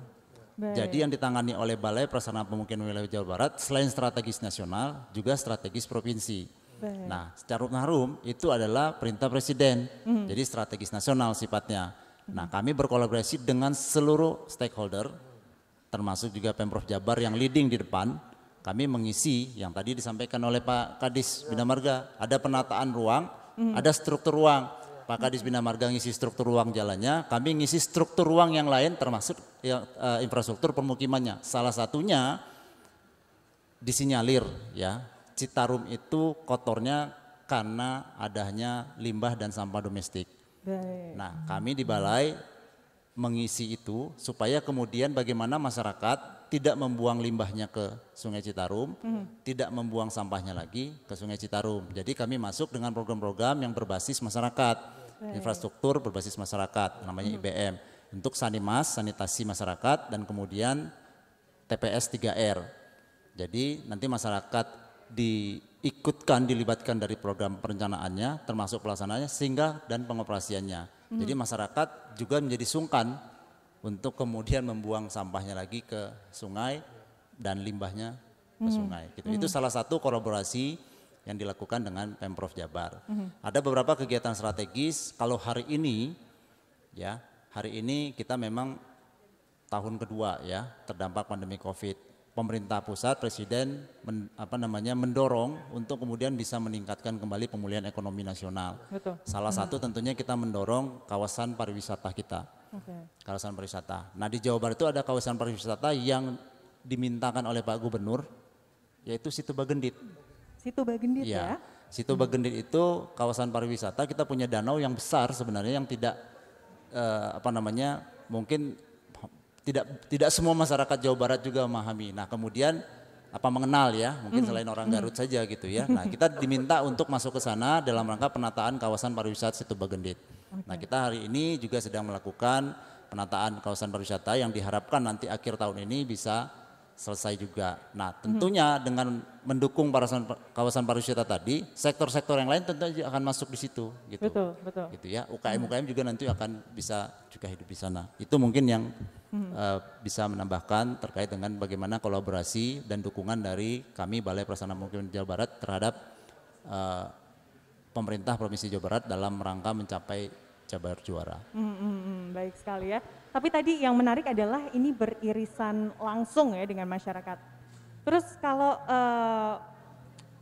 S1: Baik.
S4: Jadi yang ditangani oleh Balai Prasarana Permukiman Wilayah Jawa Barat selain strategis nasional juga strategis provinsi.
S1: Baik.
S4: Nah, Citarum Harum itu adalah perintah presiden, jadi strategis nasional sifatnya. Nah, kami berkolaborasi dengan seluruh stakeholder, termasuk juga Pemprov Jabar yang leading di depan. Kami mengisi yang tadi disampaikan oleh Pak Kadis Bina Marga, ada penataan ruang, ada struktur ruang. Pak Kadis Bina Marga ngisi struktur ruang jalannya, kami ngisi struktur ruang yang lain termasuk infrastruktur permukimannya. Salah satunya disinyalir ya, Citarum itu kotornya karena adanya limbah dan sampah domestik.
S1: Baik.
S4: Nah, kami di Balai mengisi itu supaya kemudian bagaimana masyarakat tidak membuang limbahnya ke Sungai Citarum, tidak membuang sampahnya lagi ke Sungai Citarum. Jadi kami masuk dengan program-program yang berbasis masyarakat, infrastruktur berbasis masyarakat, namanya IBM, untuk Sanimas, sanitasi masyarakat, dan kemudian TPS 3R. Jadi nanti masyarakat dilibatkan dari program perencanaannya, termasuk pelaksanaannya, sehingga dan pengoperasiannya. Jadi masyarakat juga menjadi sungkan untuk kemudian membuang sampahnya lagi ke sungai dan limbahnya ke sungai. Gitu. Itu salah satu kolaborasi yang dilakukan dengan Pemprov Jabar. Ada beberapa kegiatan strategis. Kalau hari ini, ya hari ini kita memang tahun kedua ya terdampak pandemi COVID. Pemerintah pusat, presiden mendorong untuk kemudian bisa meningkatkan kembali pemulihan ekonomi nasional.
S1: Betul.
S4: Salah satu tentunya kita mendorong kawasan pariwisata kita.
S1: Oke.
S4: Kawasan pariwisata. Nah, di Jawa Barat itu ada kawasan pariwisata yang dimintakan oleh Pak Gubernur, yaitu Situ Bagendit.
S1: Situ Bagendit ya?
S4: Situ Bagendit itu kawasan pariwisata, kita punya danau yang besar sebenarnya yang tidak mungkin tidak semua masyarakat Jawa Barat juga memahami. Nah, kemudian mengenal ya, mungkin selain orang Garut saja gitu ya. Nah, kita diminta untuk masuk ke sana dalam rangka penataan kawasan pariwisata Situ Bagendit. Nah, kita hari ini juga sedang melakukan penataan kawasan pariwisata yang diharapkan nanti akhir tahun ini bisa selesai juga. Nah, tentunya dengan mendukung kawasan pariwisata tadi, sektor-sektor yang lain tentu aja akan masuk di situ gitu.
S1: Betul, betul.
S4: Gitu ya. UKM juga nanti akan bisa juga hidup di sana. Itu mungkin yang bisa menambahkan terkait dengan bagaimana kolaborasi dan dukungan dari kami Balai Prasarana Pemukiman Jawa Barat terhadap pemerintah Provinsi Jawa Barat dalam rangka mencapai Jabar Juara.
S1: Baik sekali ya. Tapi tadi yang menarik adalah ini beririsan langsung ya dengan masyarakat. Terus kalau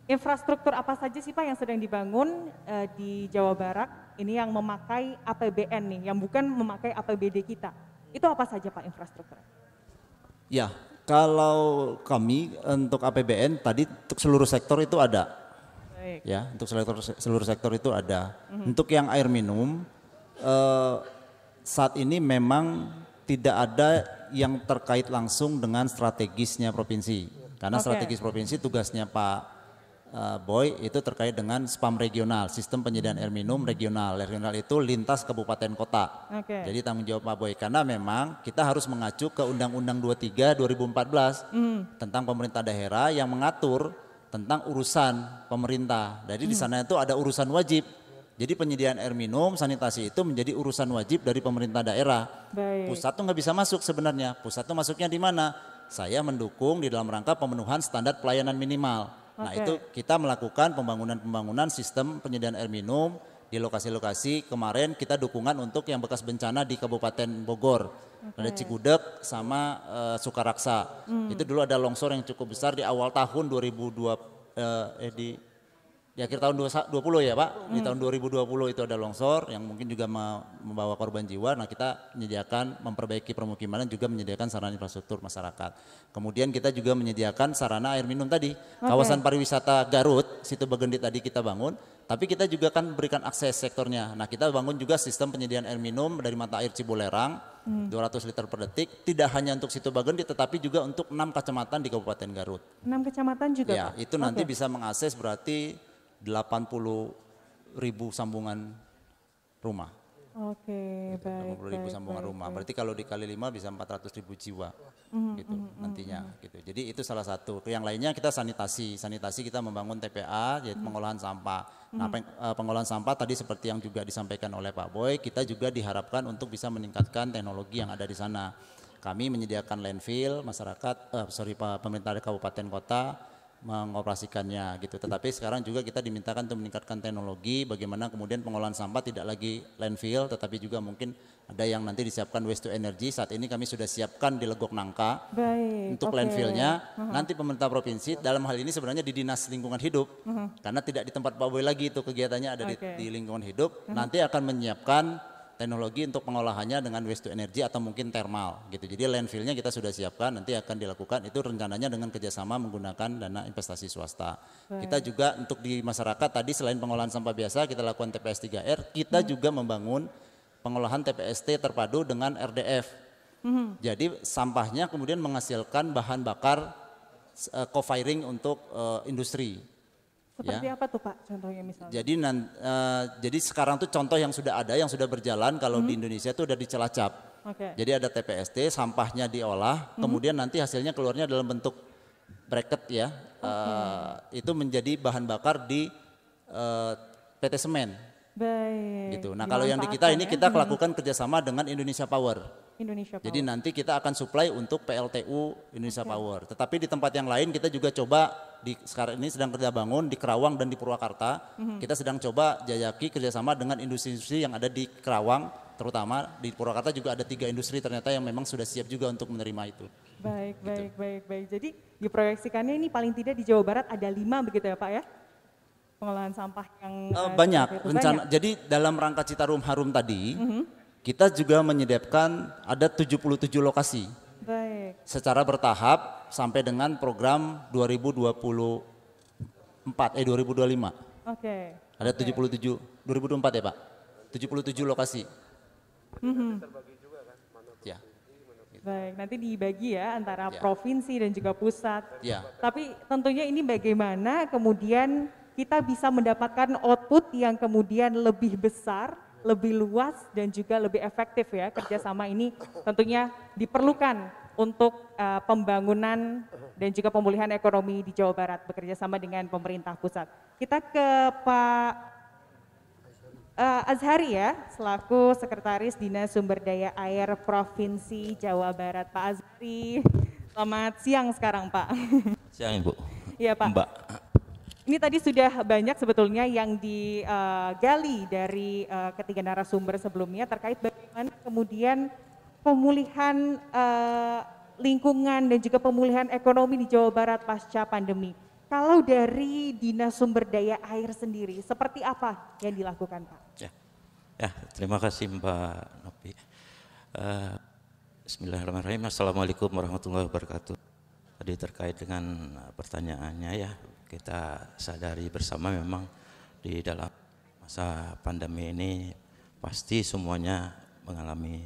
S1: infrastruktur apa saja sih Pak yang sedang dibangun di Jawa Barat ini yang memakai APBN nih, yang bukan memakai APBD kita? Itu apa saja Pak infrastruktur?
S4: Ya, kalau kami untuk APBN tadi untuk seluruh sektor itu ada.
S1: Baik.
S4: Ya, untuk seluruh sektor itu ada. Untuk yang air minum saat ini memang tidak ada yang terkait langsung dengan strategisnya provinsi. Karena strategis provinsi tugasnya Pak Boy itu terkait dengan SPAM regional, sistem penyediaan air minum regional. Regional itu lintas kabupaten kota. Jadi tanggung jawab Pak Boy. Karena memang kita harus mengacu ke Undang-Undang 23 2014 tentang pemerintah daerah yang mengatur tentang urusan pemerintah. Jadi di sana itu ada urusan wajib. Jadi penyediaan air minum, sanitasi itu menjadi urusan wajib dari pemerintah daerah.
S1: Baik.
S4: Pusat tuh nggak bisa masuk sebenarnya. Pusat tuh masuknya di mana? Saya mendukung di dalam rangka pemenuhan standar pelayanan minimal. Nah itu kita melakukan pembangunan sistem penyediaan air minum di lokasi-lokasi. Kemarin kita dukungan untuk yang bekas bencana di Kabupaten Bogor. Ada Cigudeg sama Sukaraksa. Itu dulu ada longsor yang cukup besar di awal tahun 2020 di akhir tahun 2020 ya Pak, di tahun 2020 itu ada longsor yang mungkin juga membawa korban jiwa. Nah kita menyediakan memperbaiki permukiman dan juga menyediakan sarana infrastruktur masyarakat. Kemudian kita juga menyediakan sarana air minum tadi. Kawasan pariwisata Garut, situ Begendit tadi kita bangun, tapi kita juga kan berikan akses sektornya. Nah kita bangun juga sistem penyediaan air minum dari mata air Cibulerang, 200 liter per detik, tidak hanya untuk situ Begendit tetapi juga untuk 6 kecamatan di Kabupaten Garut.
S1: 6 kecamatan juga
S4: ya,
S1: Pak?
S4: Itu nanti bisa mengakses berarti 80.000 sambungan rumah.
S1: Oke, baik.
S4: 80.000 sambungan rumah. Berarti kalau dikali 5 bisa 400.000 jiwa gitu nantinya gitu. Jadi itu salah satu. Yang lainnya kita sanitasi. Sanitasi kita membangun TPA yaitu pengolahan sampah. Nah, pengolahan sampah tadi seperti yang juga disampaikan oleh Pak Boy, kita juga diharapkan untuk bisa meningkatkan teknologi yang ada di sana. Kami menyediakan landfill, pemerintah kabupaten kota mengoperasikannya gitu. Tetapi sekarang juga kita dimintakan untuk meningkatkan teknologi bagaimana kemudian pengolahan sampah tidak lagi landfill tetapi juga mungkin ada yang nanti disiapkan waste to energy. Saat ini kami sudah siapkan di Legok Nangka untuk landfillnya. Nanti pemerintah provinsi dalam hal ini sebenarnya di Dinas Lingkungan Hidup karena tidak di tempat Pak Boy lagi itu kegiatannya ada di lingkungan hidup. Nanti akan menyiapkan teknologi untuk pengolahannya dengan waste to energy atau mungkin thermal gitu. Jadi landfillnya kita sudah siapkan, nanti akan dilakukan itu rencananya dengan kerjasama menggunakan dana investasi swasta. Kita juga untuk di masyarakat tadi selain pengolahan sampah biasa kita lakukan TPS 3R, kita juga membangun pengolahan TPST terpadu dengan RDF. Jadi sampahnya kemudian menghasilkan bahan bakar co-firing untuk industri.
S1: Seperti apa tuh Pak contohnya misalnya?
S4: Jadi sekarang tuh contoh yang sudah ada, yang sudah berjalan kalau di Indonesia itu udah di Cilacap. Jadi ada TPST, sampahnya diolah, kemudian nanti hasilnya keluarnya dalam bentuk bracket ya. Itu menjadi bahan bakar di PT Semen.
S1: Baik.
S4: Gitu. Nah kalau yang di kita ini kita lakukan kerjasama dengan Indonesia Power. Jadi nanti kita akan supply untuk PLTU Indonesia Power. Tetapi di tempat yang lain kita juga coba sekarang ini sedang kerja bangun di Kerawang dan di Purwakarta. Kita sedang coba jajaki kerjasama dengan industri-industri yang ada di Kerawang, terutama di Purwakarta juga ada 3 industri ternyata yang memang sudah siap juga untuk menerima itu.
S1: Baik, baik. Jadi diproyeksikannya ini paling tidak di Jawa Barat ada 5 begitu ya Pak ya? Pengolahan sampah yang
S4: banyak rencana. Jadi dalam rangka Citarum Harum tadi kita juga menyediakan ada 77 lokasi.
S1: Baik.
S4: Secara bertahap sampai dengan program 2025. Ada 77 2024 ya Pak. 77 lokasi. Ya.
S1: Baik, nanti dibagi ya antara provinsi dan juga pusat.
S4: Ya.
S1: Tapi tentunya ini bagaimana kemudian kita bisa mendapatkan output yang kemudian lebih besar, lebih luas dan juga lebih efektif ya. Kerjasama ini tentunya diperlukan untuk pembangunan dan juga pemulihan ekonomi di Jawa Barat bekerja sama dengan pemerintah pusat. Kita ke Pak Azhari ya, selaku Sekretaris Dinas Sumber Daya Air Provinsi Jawa Barat. Pak Azhari, selamat siang sekarang Pak.
S5: Siang Ibu.
S1: Iya Pak.
S5: Mbak.
S1: Ini tadi sudah banyak sebetulnya yang digali dari ketiga narasumber sebelumnya terkait bagaimana kemudian pemulihan lingkungan dan juga pemulihan ekonomi di Jawa Barat pasca pandemi. Kalau dari Dinas Sumber Daya Air sendiri, seperti apa yang dilakukan Pak?
S5: Ya, terima kasih Mbak Nopi. Bismillahirrahmanirrahim. Assalamualaikum warahmatullahi wabarakatuh. Tadi terkait dengan pertanyaannya ya, kita sadari bersama memang di dalam masa pandemi ini pasti semuanya mengalami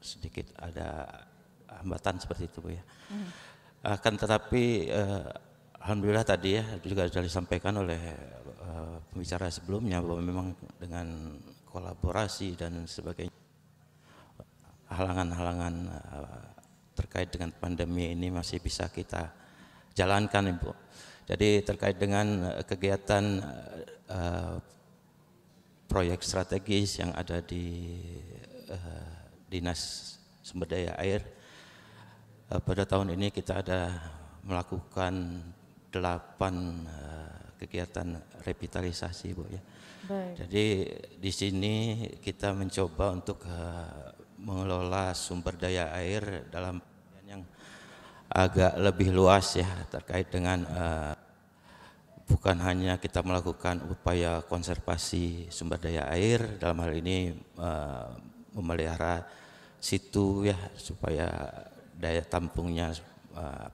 S5: sedikit ada hambatan seperti itu Bu ya. Akan tetapi alhamdulillah tadi ya juga sudah disampaikan oleh pembicara sebelumnya bahwa memang dengan kolaborasi dan sebagainya halangan-halangan terkait dengan pandemi ini masih bisa kita jalankan Ibu. Jadi terkait dengan kegiatan proyek strategis yang ada di Dinas Sumber Daya Air, pada tahun ini kita ada melakukan 8 kegiatan revitalisasi Bu ya.
S1: Baik.
S5: Jadi di sini kita mencoba untuk mengelola sumber daya air dalam yang agak lebih luas ya, terkait dengan bukan hanya kita melakukan upaya konservasi sumber daya air, dalam hal ini memelihara situ ya supaya daya tampungnya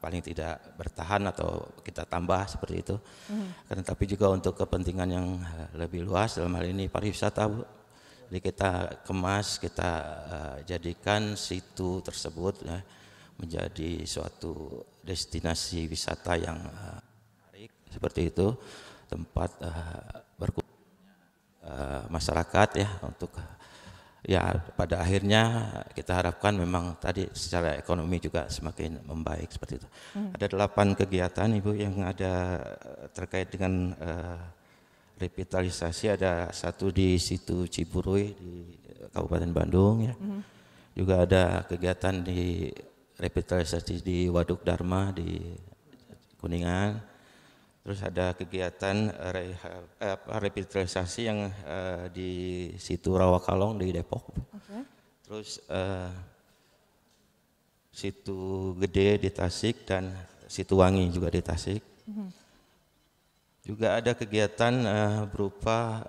S5: paling tidak bertahan atau kita tambah seperti itu. Karena tapi juga untuk kepentingan yang lebih luas, dalam hal ini pariwisata Bu. Jadi kita kemas, kita jadikan situ tersebut ya, menjadi suatu destinasi wisata yang menarik seperti itu, tempat berkumpul masyarakat ya, untuk ya pada akhirnya kita harapkan memang tadi secara ekonomi juga semakin membaik seperti itu. Ada 8 kegiatan Ibu yang ada terkait dengan revitalisasi, ada satu di situ Ciburui di Kabupaten Bandung ya. Juga ada kegiatan di revitalisasi di Waduk Dharma di Kuningan. Terus ada kegiatan revitalisasi yang di situ Rawakalong di Depok.
S1: Okay.
S5: Terus situ Gede di Tasik dan situ Wangi juga di Tasik. Juga ada kegiatan berupa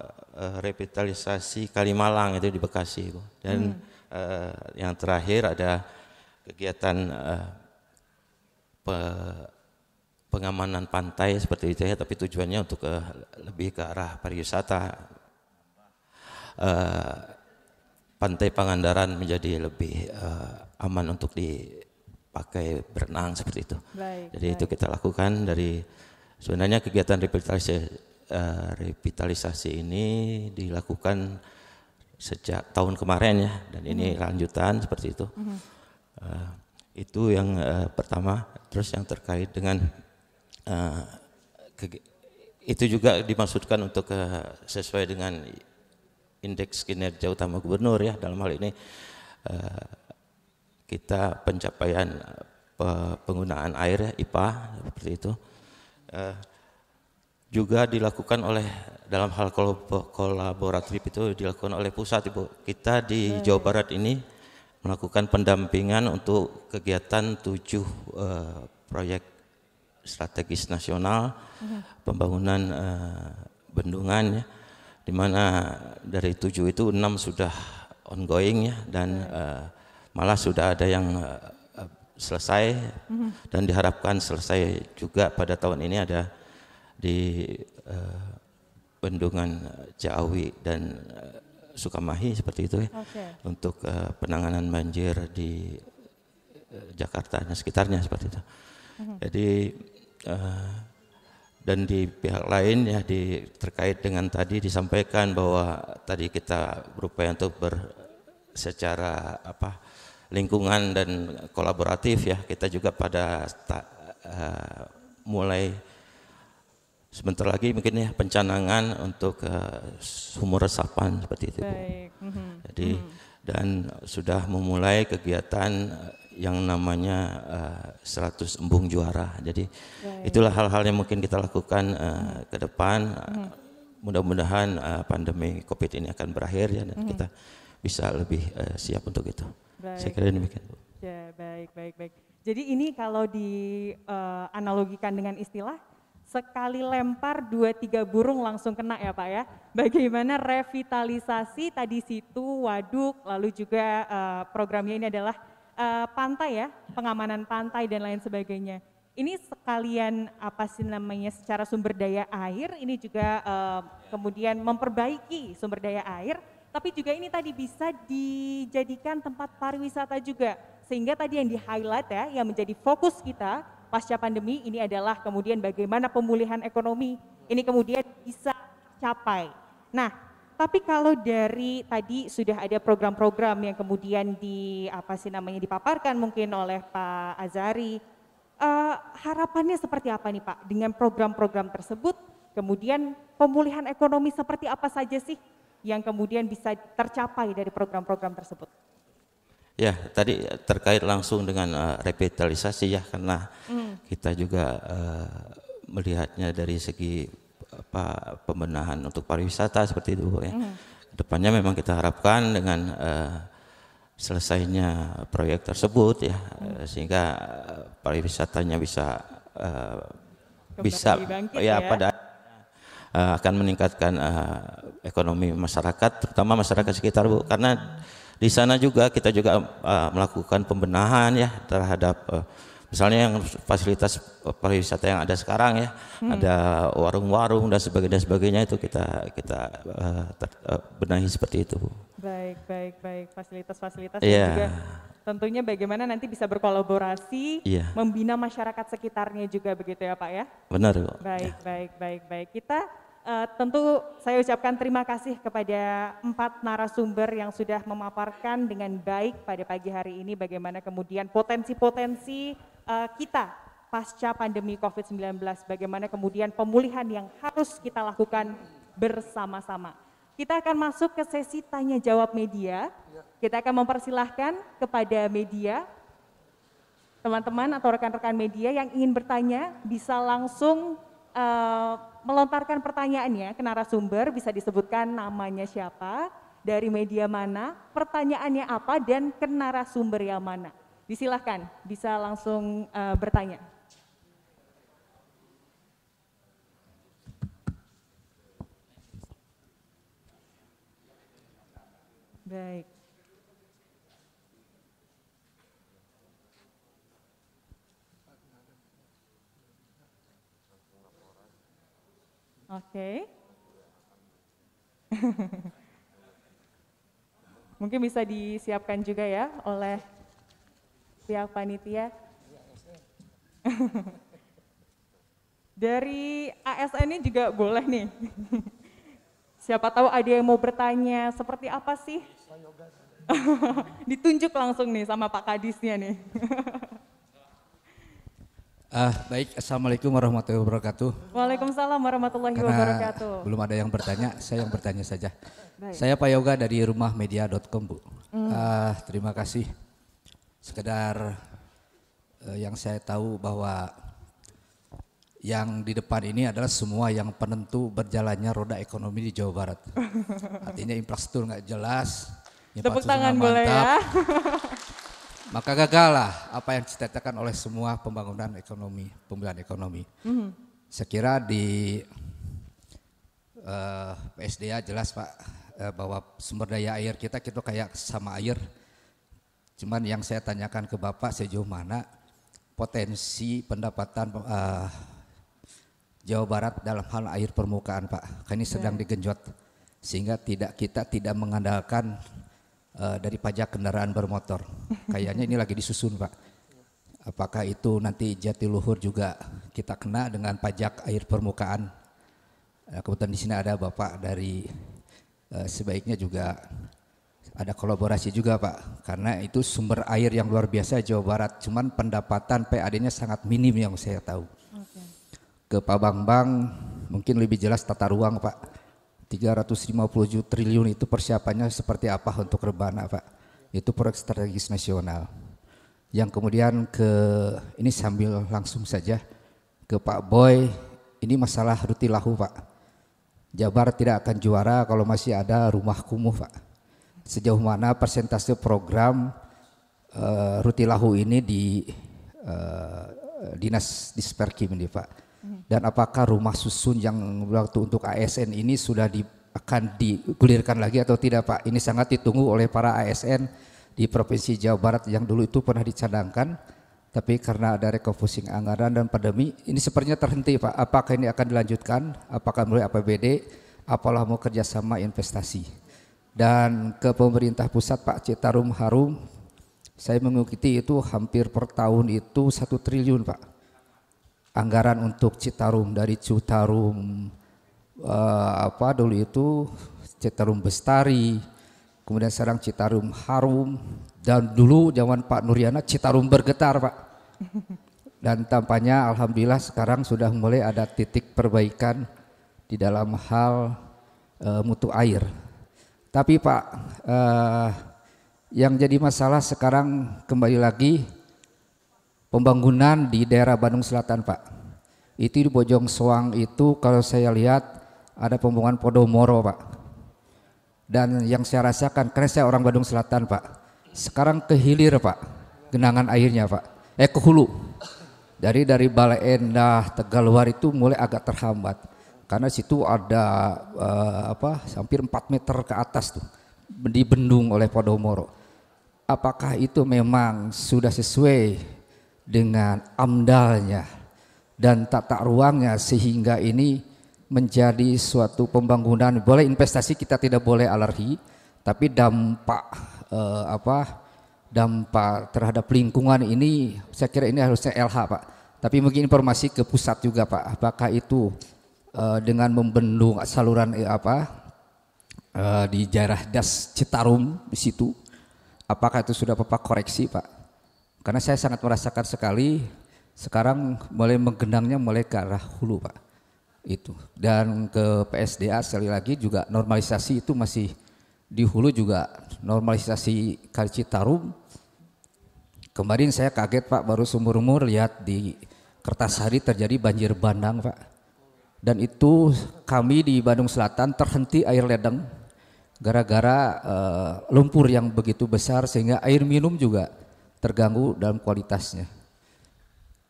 S5: revitalisasi Kalimalang itu di Bekasi Bu. Dan yang terakhir ada kegiatan pengamanan pantai seperti itu ya, tapi tujuannya untuk lebih ke arah pariwisata. Pantai Pangandaran menjadi lebih aman untuk dipakai berenang seperti itu.
S1: Baik,
S5: jadi itu kita lakukan dari sebenarnya kegiatan revitalisasi ini dilakukan sejak tahun kemarin ya, dan ini lanjutan seperti itu. Itu yang pertama. Terus yang terkait dengan itu juga dimaksudkan untuk sesuai dengan indeks kinerja utama gubernur ya, dalam hal ini kita pencapaian penggunaan air IPA seperti itu juga dilakukan oleh dalam hal kolaboratif itu dilakukan oleh pusat Ibu. Kita di Jawa Barat ini melakukan pendampingan untuk kegiatan 7 proyek strategis nasional pembangunan bendungan ya, di mana dari 7 itu 6 sudah ongoing ya, dan malah sudah ada yang selesai dan diharapkan selesai juga pada tahun ini. Ada di bendungan Ciawi dan Sukamahi seperti itu ya, untuk penanganan banjir di Jakarta dan sekitarnya seperti itu. Jadi dan di pihak lain ya, terkait dengan tadi disampaikan bahwa tadi kita berupaya untuk secara lingkungan dan kolaboratif ya, kita juga pada mulai sebentar lagi mungkin ya pencanangan untuk sumur resapan seperti itu.
S1: Baik.
S5: Jadi dan sudah memulai kegiatan yang namanya 100 embung juara. Jadi itulah hal-hal yang mungkin kita lakukan ke depan. Mudah-mudahan pandemi COVID ini akan berakhir ya, dan kita bisa lebih siap untuk itu.
S1: Baik.
S5: Saya kira demikian.
S1: Ya, baik. Jadi ini kalau dianalogikan dengan istilah, sekali lempar 2-3 burung langsung kena ya Pak ya. Bagaimana revitalisasi tadi situ, waduk, lalu juga programnya ini adalah pantai ya, pengamanan pantai dan lain sebagainya. Ini sekalian apa sih namanya secara sumber daya air, ini juga kemudian memperbaiki sumber daya air, tapi juga ini tadi bisa dijadikan tempat pariwisata juga. Sehingga tadi yang di-highlight ya, yang menjadi fokus kita pasca pandemi ini adalah kemudian bagaimana pemulihan ekonomi ini kemudian bisa capai. Nah, tapi kalau dari tadi sudah ada program-program yang kemudian dipaparkan mungkin oleh Pak Azhari, harapannya seperti apa nih Pak dengan program-program tersebut? Kemudian pemulihan ekonomi seperti apa saja sih yang kemudian bisa tercapai dari program-program tersebut?
S5: Ya, tadi terkait langsung dengan revitalisasi ya, karena kita juga melihatnya dari segi pembenahan untuk pariwisata seperti itu ya. Kedepannya memang kita harapkan dengan selesainya proyek tersebut ya, sehingga pariwisatanya bisa
S1: bangkit,
S5: ya pada akan meningkatkan ekonomi masyarakat, terutama masyarakat sekitar Bu, karena di sana juga kita juga melakukan pembenahan ya terhadap misalnya yang fasilitas pariwisata yang ada sekarang ya, ada warung-warung dan sebagainya itu kita benahi seperti itu.
S1: Baik. Fasilitas-fasilitas dan juga tentunya bagaimana nanti bisa berkolaborasi, membina masyarakat sekitarnya juga begitu ya Pak ya?
S5: Benar Bu.
S1: Baik. Kita tentu saya ucapkan terima kasih kepada 4 narasumber yang sudah memaparkan dengan baik pada pagi hari ini bagaimana kemudian potensi-potensi kita pasca pandemi COVID-19, bagaimana kemudian pemulihan yang harus kita lakukan bersama-sama. Kita akan masuk ke sesi tanya jawab media. Kita akan mempersilahkan kepada media, teman-teman atau rekan-rekan media yang ingin bertanya bisa langsung melontarkan pertanyaannya ke narasumber, bisa disebutkan namanya siapa, dari media mana, pertanyaannya apa, dan ke narasumber yang mana. Disilahkan, bisa langsung bertanya. Baik. Oke. Mungkin bisa disiapkan juga ya oleh pihak panitia. Dari ASN ini juga boleh nih. Siapa tahu ada yang mau bertanya seperti apa sih? Ditunjuk langsung nih sama Pak Kadisnya nih.
S6: Baik, Assalamualaikum warahmatullahi wabarakatuh.
S1: Waalaikumsalam warahmatullahi
S6: Karena
S1: wabarakatuh.
S6: belum ada yang bertanya, saya yang bertanya saja.
S1: Baik.
S6: Saya Pak Yoga dari rumahmedia.com Bu. Terima kasih. Sekedar yang saya tahu bahwa yang di depan ini adalah semua yang penentu berjalannya roda ekonomi di Jawa Barat. Artinya infrastruktur nggak jelas.
S1: Tepuk tangan boleh ya.
S6: Maka gagallah apa yang dicita-citakan oleh semua pembangunan ekonomi, pemulihan ekonomi. Saya kira di PSDA jelas Pak bahwa sumber daya air kita kayak sama air. Cuman yang saya tanyakan ke Bapak sejauh mana potensi pendapatan Jawa Barat dalam hal air permukaan Pak. Ini sedang digenjot sehingga kita tidak mengandalkan dari pajak kendaraan bermotor. Kayaknya ini lagi disusun Pak. Apakah itu nanti Jatiluhur juga kita kena dengan pajak air permukaan? Kebetulan di sini ada Bapak dari sebaiknya juga ada kolaborasi juga Pak, karena itu sumber air yang luar biasa Jawa Barat, cuman pendapatan PAD-nya sangat minim yang saya tahu. Ke Pak Bambang mungkin lebih jelas tata ruang Pak, 350 triliun itu persiapannya seperti apa untuk Rebana Pak, itu proyek strategis nasional. Yang kemudian ini sambil langsung saja ke Pak Boy, ini masalah Rutilahu Pak, Jabar tidak akan juara kalau masih ada rumah kumuh Pak. Sejauh mana persentase program Rutilahu ini di Dinas Disperkim ini Pak? Dan apakah rumah susun yang waktu untuk ASN ini sudah akan digulirkan lagi atau tidak Pak? Ini sangat ditunggu oleh para ASN di Provinsi Jawa Barat yang dulu itu pernah dicadangkan, tapi karena ada refocusing anggaran dan pandemi, ini sepertinya terhenti Pak. Apakah ini akan dilanjutkan? Apakah melalui APBD? Apalah mau kerjasama investasi? Dan ke pemerintah pusat Pak, Citarum Harum, saya mengikuti itu hampir per tahun itu 1 triliun Pak. Anggaran untuk Citarum, dari Citarum dulu itu Citarum Bestari, kemudian sekarang Citarum Harum, dan dulu zaman Pak Nuriana Citarum Bergetar Pak. Dan tampaknya alhamdulillah sekarang sudah mulai ada titik perbaikan di dalam hal mutu air. Tapi Pak, yang jadi masalah sekarang kembali lagi pembangunan di daerah Bandung Selatan Pak. Itu di Bojong Soang itu kalau saya lihat ada pembangunan Podomoro Pak. Dan yang saya rasakan, karena saya orang Bandung Selatan Pak, sekarang ke hilir Pak, genangan airnya Pak, ke hulu. Dari Bale Endah, Tegaluar itu mulai agak terhambat. Karena situ ada hampir 4 meter ke atas tuh dibendung oleh Podomoro. Apakah itu memang sudah sesuai dengan amdalnya dan tata ruangnya sehingga ini menjadi suatu pembangunan? Boleh investasi, kita tidak boleh alergi, tapi dampak dampak terhadap lingkungan ini saya kira ini harusnya LH Pak. Tapi mungkin informasi ke pusat juga Pak, apakah itu dengan membendung saluran di daerah Das Citarum di situ, apakah itu sudah Bapak koreksi Pak? Karena saya sangat merasakan sekali sekarang mulai menggenangnya mulai ke arah hulu Pak itu. Dan ke PSDA sekali lagi juga normalisasi itu masih di hulu juga, normalisasi Kali Citarum. Kemarin saya kaget Pak, baru seumur-umur lihat di Kertasari terjadi banjir bandang Pak. Dan itu kami di Bandung Selatan terhenti air ledeng gara-gara lumpur yang begitu besar sehingga air minum juga terganggu dalam kualitasnya.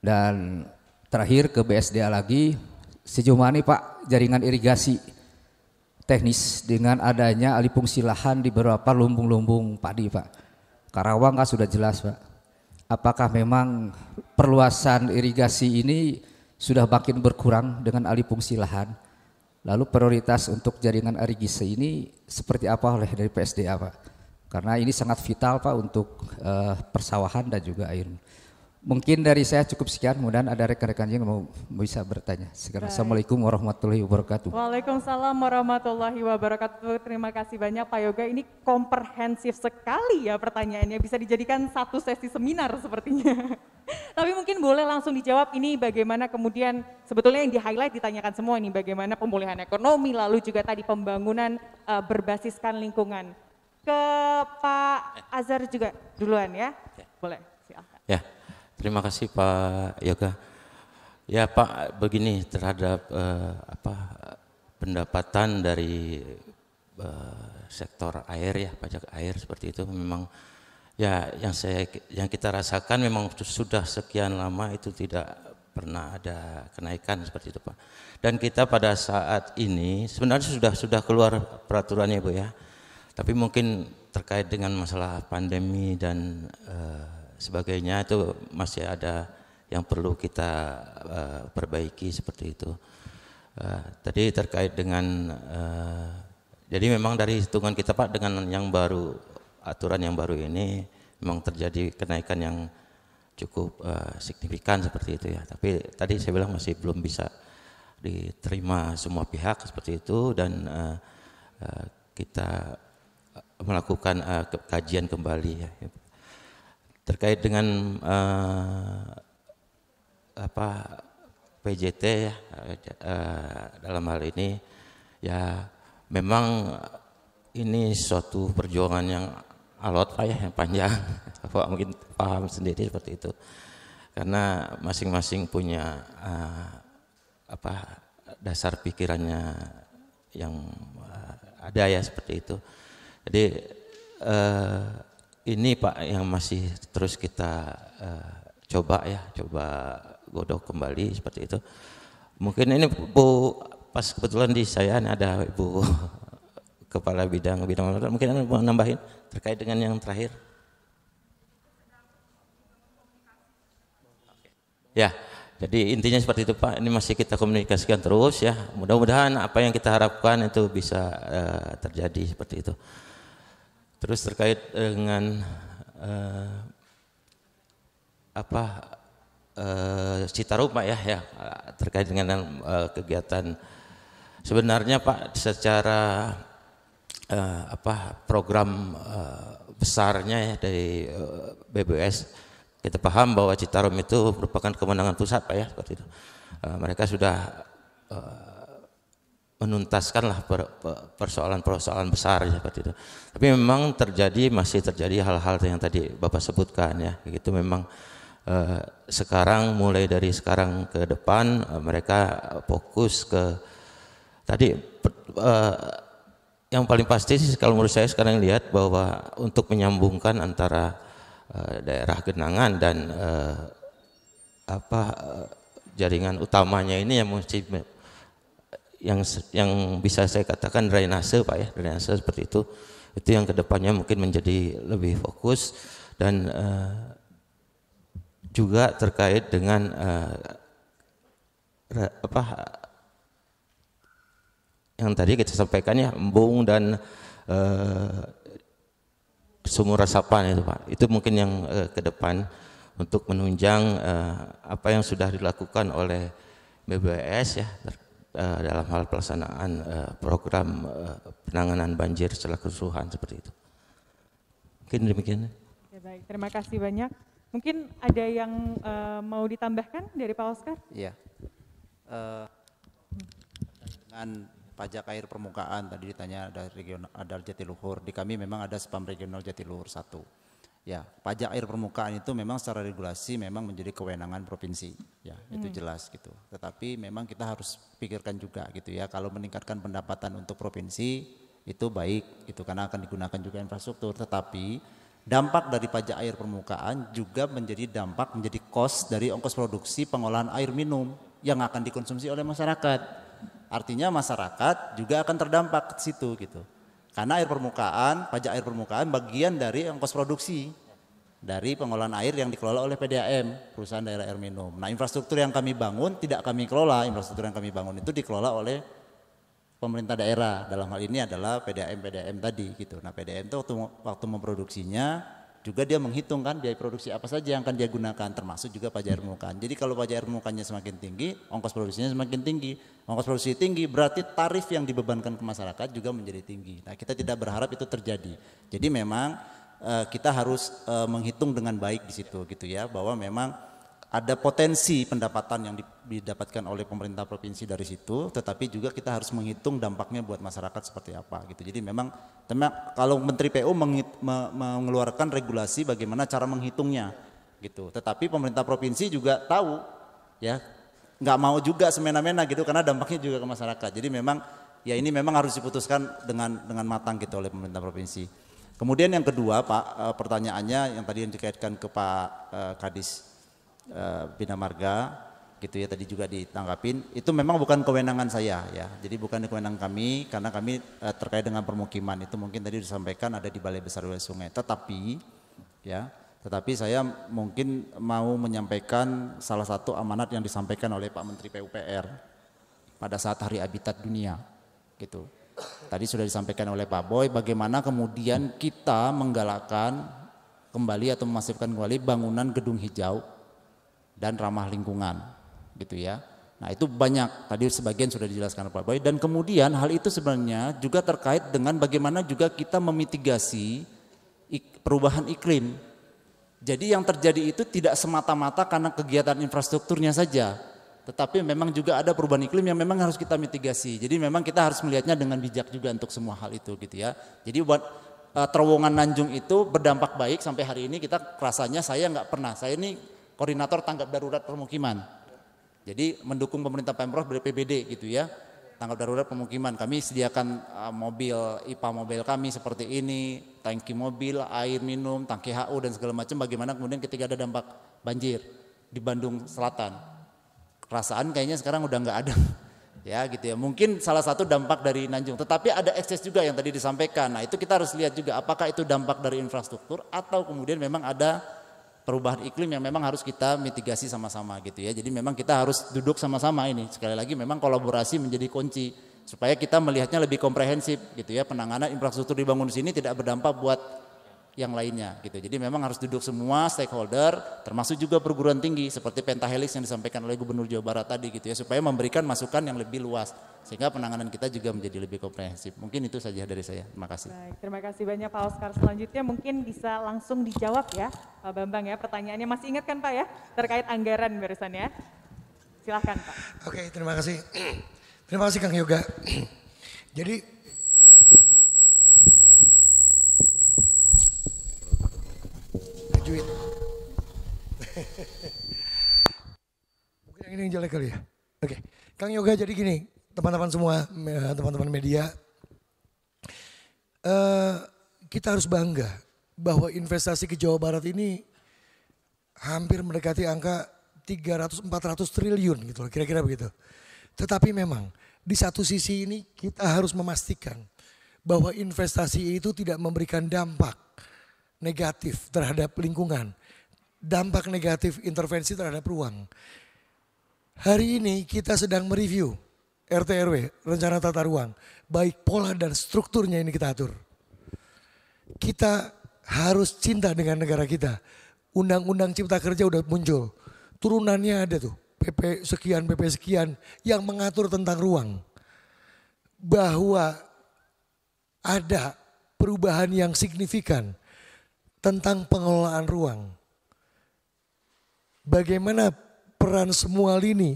S6: Dan terakhir ke BSDA lagi, sejauh mana Pak jaringan irigasi teknis dengan adanya alih fungsi lahan di beberapa lumbung-lumbung padi Pak. Karawang kan sudah jelas Pak. Apakah memang perluasan irigasi ini sudah makin berkurang dengan alih fungsi lahan? Lalu prioritas untuk jaringan irigasi ini seperti apa oleh dari PSDA Pak? Karena ini sangat vital Pak untuk persawahan dan juga air. Mungkin dari saya cukup sekian, mudah-mudahan ada rekan-rekan yang mau bisa bertanya. Sekarang Assalamualaikum warahmatullahi wabarakatuh.
S1: Waalaikumsalam warahmatullahi wabarakatuh. Terima kasih banyak Pak Yoga. Ini komprehensif sekali ya pertanyaannya. Bisa dijadikan satu sesi seminar sepertinya. Tapi mungkin boleh langsung dijawab ini bagaimana kemudian sebetulnya yang di-highlight ditanyakan semua ini. Bagaimana pemulihan ekonomi lalu juga tadi pembangunan berbasiskan lingkungan. Ke Pak Azhar juga duluan ya. Boleh silakan.
S5: Ya. Terima kasih Pak Yoga. Ya Pak, begini terhadap pendapatan dari sektor air ya, pajak air seperti itu memang ya yang kita rasakan memang sudah sekian lama itu tidak pernah ada kenaikan seperti itu Pak. Dan kita pada saat ini sebenarnya sudah keluar peraturannya Bu ya. Tapi mungkin terkait dengan masalah pandemi dan sebagainya itu masih ada yang perlu kita perbaiki seperti itu. Tadi terkait dengan jadi memang dari hitungan kita Pak dengan yang baru aturan yang baru ini memang terjadi kenaikan yang cukup signifikan seperti itu ya. Tapi tadi saya bilang masih belum bisa diterima semua pihak seperti itu dan kita melakukan kajian kembali ya. Terkait dengan PJT ya, dalam hal ini ya memang ini suatu perjuangan yang alot Pak ya, yang panjang. Pak mungkin paham sendiri seperti itu. Karena masing-masing punya dasar pikirannya yang ada ya seperti itu. Jadi ini Pak yang masih terus kita coba godok kembali seperti itu. Mungkin ini Bu, pas kebetulan di saya ada Ibu Kepala Bidang mungkin Anda mau nambahin terkait dengan yang terakhir. Ya, jadi intinya seperti itu Pak, ini masih kita komunikasikan terus ya. Mudah-mudahan apa yang kita harapkan itu bisa terjadi seperti itu. Terus terkait dengan Citarum Pak ya, terkait dengan kegiatan sebenarnya Pak secara program besarnya ya dari BBS kita paham bahwa Citarum itu merupakan kewenangan pusat Pak ya seperti itu. Mereka sudah menuntaskanlah persoalan-persoalan besar seperti itu. Tapi memang masih terjadi hal-hal yang tadi Bapak sebutkan ya. Itu memang sekarang mulai dari sekarang ke depan mereka fokus ke tadi yang paling pasti sih kalau menurut saya sekarang lihat bahwa untuk menyambungkan antara daerah genangan dan jaringan utamanya ini yang mesti yang bisa saya katakan drainase Pak ya, drainase seperti itu yang kedepannya mungkin menjadi lebih fokus dan juga terkait dengan yang tadi kita sampaikan ya, embung dan sumur resapan itu Pak, itu mungkin yang ke depan untuk menunjang apa yang sudah dilakukan oleh BBS ya dalam hal pelaksanaan program penanganan banjir setelah kerusuhan seperti itu. Mungkin demikian.
S1: Ya, baik, terima kasih banyak. Mungkin ada yang mau ditambahkan dari Pak Oscar?
S4: Iya. Dengan pajak air permukaan tadi ditanya ada regional, ada Jatiluhur. Di kami memang ada Spam Regional Jatiluhur 1. Ya, pajak air permukaan itu memang secara regulasi memang menjadi kewenangan provinsi, ya itu jelas gitu. Tetapi memang kita harus pikirkan juga gitu ya, kalau meningkatkan pendapatan untuk provinsi itu baik, itu karena akan digunakan juga infrastruktur. Tetapi dampak dari pajak air permukaan juga menjadi cost dari ongkos produksi pengolahan air minum yang akan dikonsumsi oleh masyarakat. Artinya masyarakat juga akan terdampak ke situ gitu. Karena pajak air permukaan bagian dari ongkos produksi dari pengolahan air yang dikelola oleh PDAM, Perusahaan Daerah Air Minum. Nah, infrastruktur yang kami bangun tidak kami kelola, infrastruktur yang kami bangun itu dikelola oleh pemerintah daerah. Dalam hal ini adalah PDAM tadi gitu. Nah, PDAM itu waktu memproduksinya juga dia menghitung kan biaya produksi apa saja yang akan dia gunakan, termasuk juga pajak air permukaan. Jadi kalau pajak air permukaannya semakin tinggi, ongkos produksinya semakin tinggi. Ongkos produksi tinggi berarti tarif yang dibebankan ke masyarakat juga menjadi tinggi. Nah, kita tidak berharap itu terjadi. Jadi memang kita harus menghitung dengan baik di situ gitu ya, bahwa memang ada potensi pendapatan yang didapatkan oleh pemerintah provinsi dari situ, tetapi juga kita harus menghitung dampaknya buat masyarakat seperti apa gitu. Jadi memang kalau Menteri PU mengeluarkan regulasi bagaimana cara menghitungnya gitu, tetapi pemerintah provinsi juga tahu ya, nggak mau juga semena-mena gitu karena dampaknya juga ke masyarakat. Jadi memang ya ini memang harus diputuskan dengan matang gitu oleh pemerintah provinsi. Kemudian yang kedua Pak, pertanyaannya yang tadi yang dikaitkan ke Pak Kadis Bina Marga gitu ya, tadi juga ditanggapin, itu memang bukan kewenangan saya ya, jadi bukan kewenangan kami karena kami terkait dengan permukiman itu mungkin tadi disampaikan ada di Balai Besar Wilayah Sungai, tetapi saya mungkin mau menyampaikan salah satu amanat yang disampaikan oleh Pak Menteri PUPR pada saat Hari Habitat Dunia gitu. Tadi sudah disampaikan oleh Pak Boy bagaimana kemudian kita menggalakkan kembali atau memasifkan kembali bangunan gedung hijau dan ramah lingkungan gitu ya. Nah itu banyak, tadi sebagian sudah dijelaskan Pak Boy. Dan kemudian hal itu sebenarnya juga terkait dengan bagaimana juga kita memitigasi perubahan iklim. Jadi yang terjadi itu tidak semata-mata karena kegiatan infrastrukturnya saja, tetapi memang juga ada perubahan iklim yang memang harus kita mitigasi. Jadi memang kita harus melihatnya dengan bijak juga untuk semua hal itu gitu ya. Jadi buat terowongan Nanjung itu berdampak baik sampai hari ini kita rasanya saya nggak pernah. Saya ini koordinator tanggap darurat permukiman. Jadi mendukung pemerintah Pemprov dari PBD gitu ya. Tanggap darurat pemukiman, kami sediakan mobil, IPA mobil kami seperti ini, tangki mobil, air minum, tangki HU dan segala macam. Bagaimana kemudian ketika ada dampak banjir di Bandung Selatan, perasaan kayaknya sekarang udah nggak ada, ya gitu ya. Mungkin salah satu dampak dari Nanjung, tetapi ada ekses juga yang tadi disampaikan. Nah itu kita harus lihat juga apakah itu dampak dari infrastruktur atau kemudian memang ada perubahan iklim yang memang harus kita mitigasi sama-sama gitu ya. Jadi memang kita harus duduk sama-sama ini. Sekali lagi memang kolaborasi menjadi kunci supaya kita melihatnya lebih komprehensif gitu ya. Penanganan infrastruktur dibangun di sini tidak berdampak buat yang lainnya gitu. Jadi memang harus duduk semua stakeholder termasuk juga perguruan tinggi seperti Pentahelix yang disampaikan oleh Gubernur Jawa Barat tadi gitu ya, supaya memberikan masukan yang lebih luas sehingga penanganan kita juga menjadi lebih komprehensif. Mungkin itu saja dari saya. Terima kasih.
S1: Baik, terima kasih banyak Pak Oscar. Selanjutnya mungkin bisa langsung dijawab ya Pak Bambang ya, pertanyaannya masih ingat kan Pak ya terkait anggaran barusan ya. Silahkan Pak.
S2: Oke, terima kasih. Terima kasih Kang Yoga. Jadi Juit. Mungkin yang ini yang jelek kali ya. Oke, Kang Yoga, jadi gini, teman-teman semua, teman-teman media, kita harus bangga bahwa investasi ke Jawa Barat ini hampir mendekati angka 300-400 triliun gitu loh, kira-kira begitu. Tetapi memang di satu sisi ini kita harus memastikan bahwa investasi itu tidak memberikan dampak negatif terhadap lingkungan, dampak negatif intervensi terhadap ruang. Hari ini kita sedang mereview RT/RW, rencana tata ruang, baik pola dan strukturnya ini kita atur. Kita harus cinta dengan negara kita. Undang-undang Cipta Kerja udah muncul, turunannya ada tuh, PP sekian yang mengatur tentang ruang. Bahwa ada perubahan yang signifikan tentang pengelolaan ruang. Bagaimana peran semua lini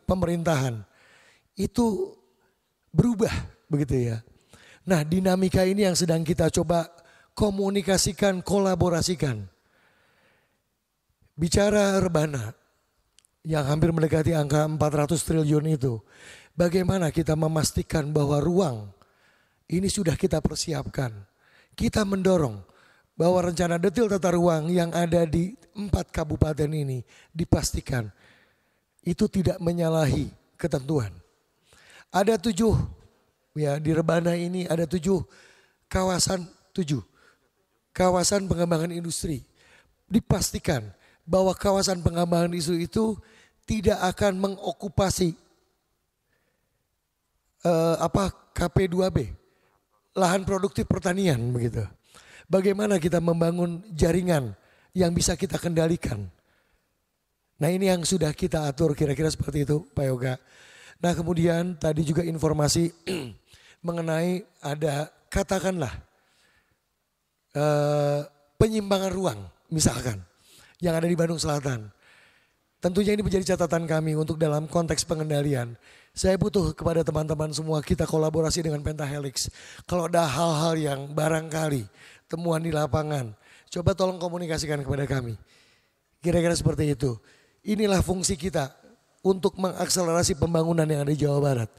S2: pemerintahan itu berubah begitu ya. Nah, dinamika ini yang sedang kita coba komunikasikan, kolaborasikan. Bicara Rebana yang hampir mendekati angka 400 triliun itu, bagaimana kita memastikan bahwa ruang ini sudah kita persiapkan. Kita mendorong bahwa rencana detail tata ruang yang ada di 4 kabupaten ini dipastikan itu tidak menyalahi ketentuan. Ada 7, ya di Rebana ini ada 7 kawasan pengembangan industri. Dipastikan bahwa kawasan pengembangan industri itu tidak akan mengokupasi KP2B, lahan produktif pertanian begitu. Bagaimana kita membangun jaringan yang bisa kita kendalikan. Nah ini yang sudah kita atur kira-kira seperti itu Pak Yoga. Nah kemudian tadi juga informasi mengenai ada katakanlah penyimpangan ruang misalkan yang ada di Bandung Selatan. Tentunya ini menjadi catatan kami untuk dalam konteks pengendalian. Saya butuh kepada teman-teman semua kita kolaborasi dengan Pentahelix. Kalau ada hal-hal yang barangkali temuan di lapangan, coba tolong komunikasikan kepada kami. Kira-kira seperti itu. Inilah fungsi kita untuk mengakselerasi pembangunan yang ada di Jawa Barat.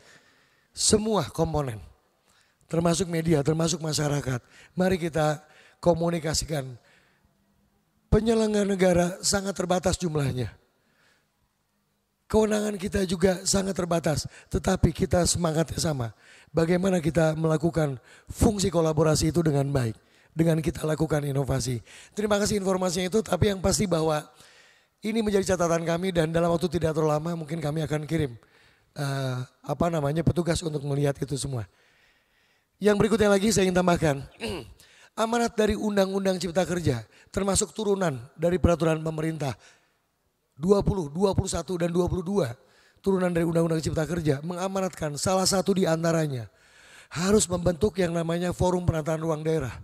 S2: Semua komponen, termasuk media, termasuk masyarakat. Mari kita komunikasikan. Penyelenggara negara sangat terbatas jumlahnya. Kewenangan kita juga sangat terbatas, tetapi kita semangatnya sama. Bagaimana kita melakukan fungsi kolaborasi itu dengan baik. Dengan kita lakukan inovasi. Terima kasih informasinya itu, tapi yang pasti bahwa ini menjadi catatan kami dan dalam waktu tidak terlalu lama mungkin kami akan kirim petugas untuk melihat itu semua. Yang berikutnya lagi saya ingin tambahkan, amanat dari Undang-Undang Cipta Kerja termasuk turunan dari peraturan pemerintah 20, 21 dan 22 turunan dari Undang-Undang Cipta Kerja mengamanatkan salah satu di antaranya harus membentuk yang namanya Forum Penataan Ruang Daerah.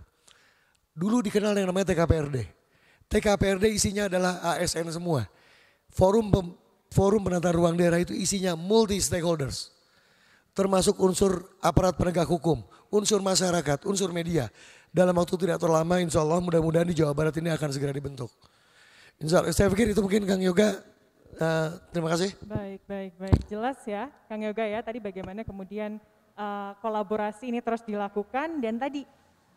S2: Dulu dikenal yang namanya TKPRD. TKPRD isinya adalah ASN semua. Forum Penataan Ruang Daerah itu isinya multi stakeholders. Termasuk unsur aparat penegak hukum, unsur masyarakat, unsur media. Dalam waktu tidak terlalu lama insya Allah mudah-mudahan di Jawa Barat ini akan segera dibentuk. Insya Allah, saya pikir itu mungkin Kang Yoga, terima kasih.
S1: Baik. Jelas ya Kang Yoga ya, tadi bagaimana kemudian kolaborasi ini terus dilakukan dan tadi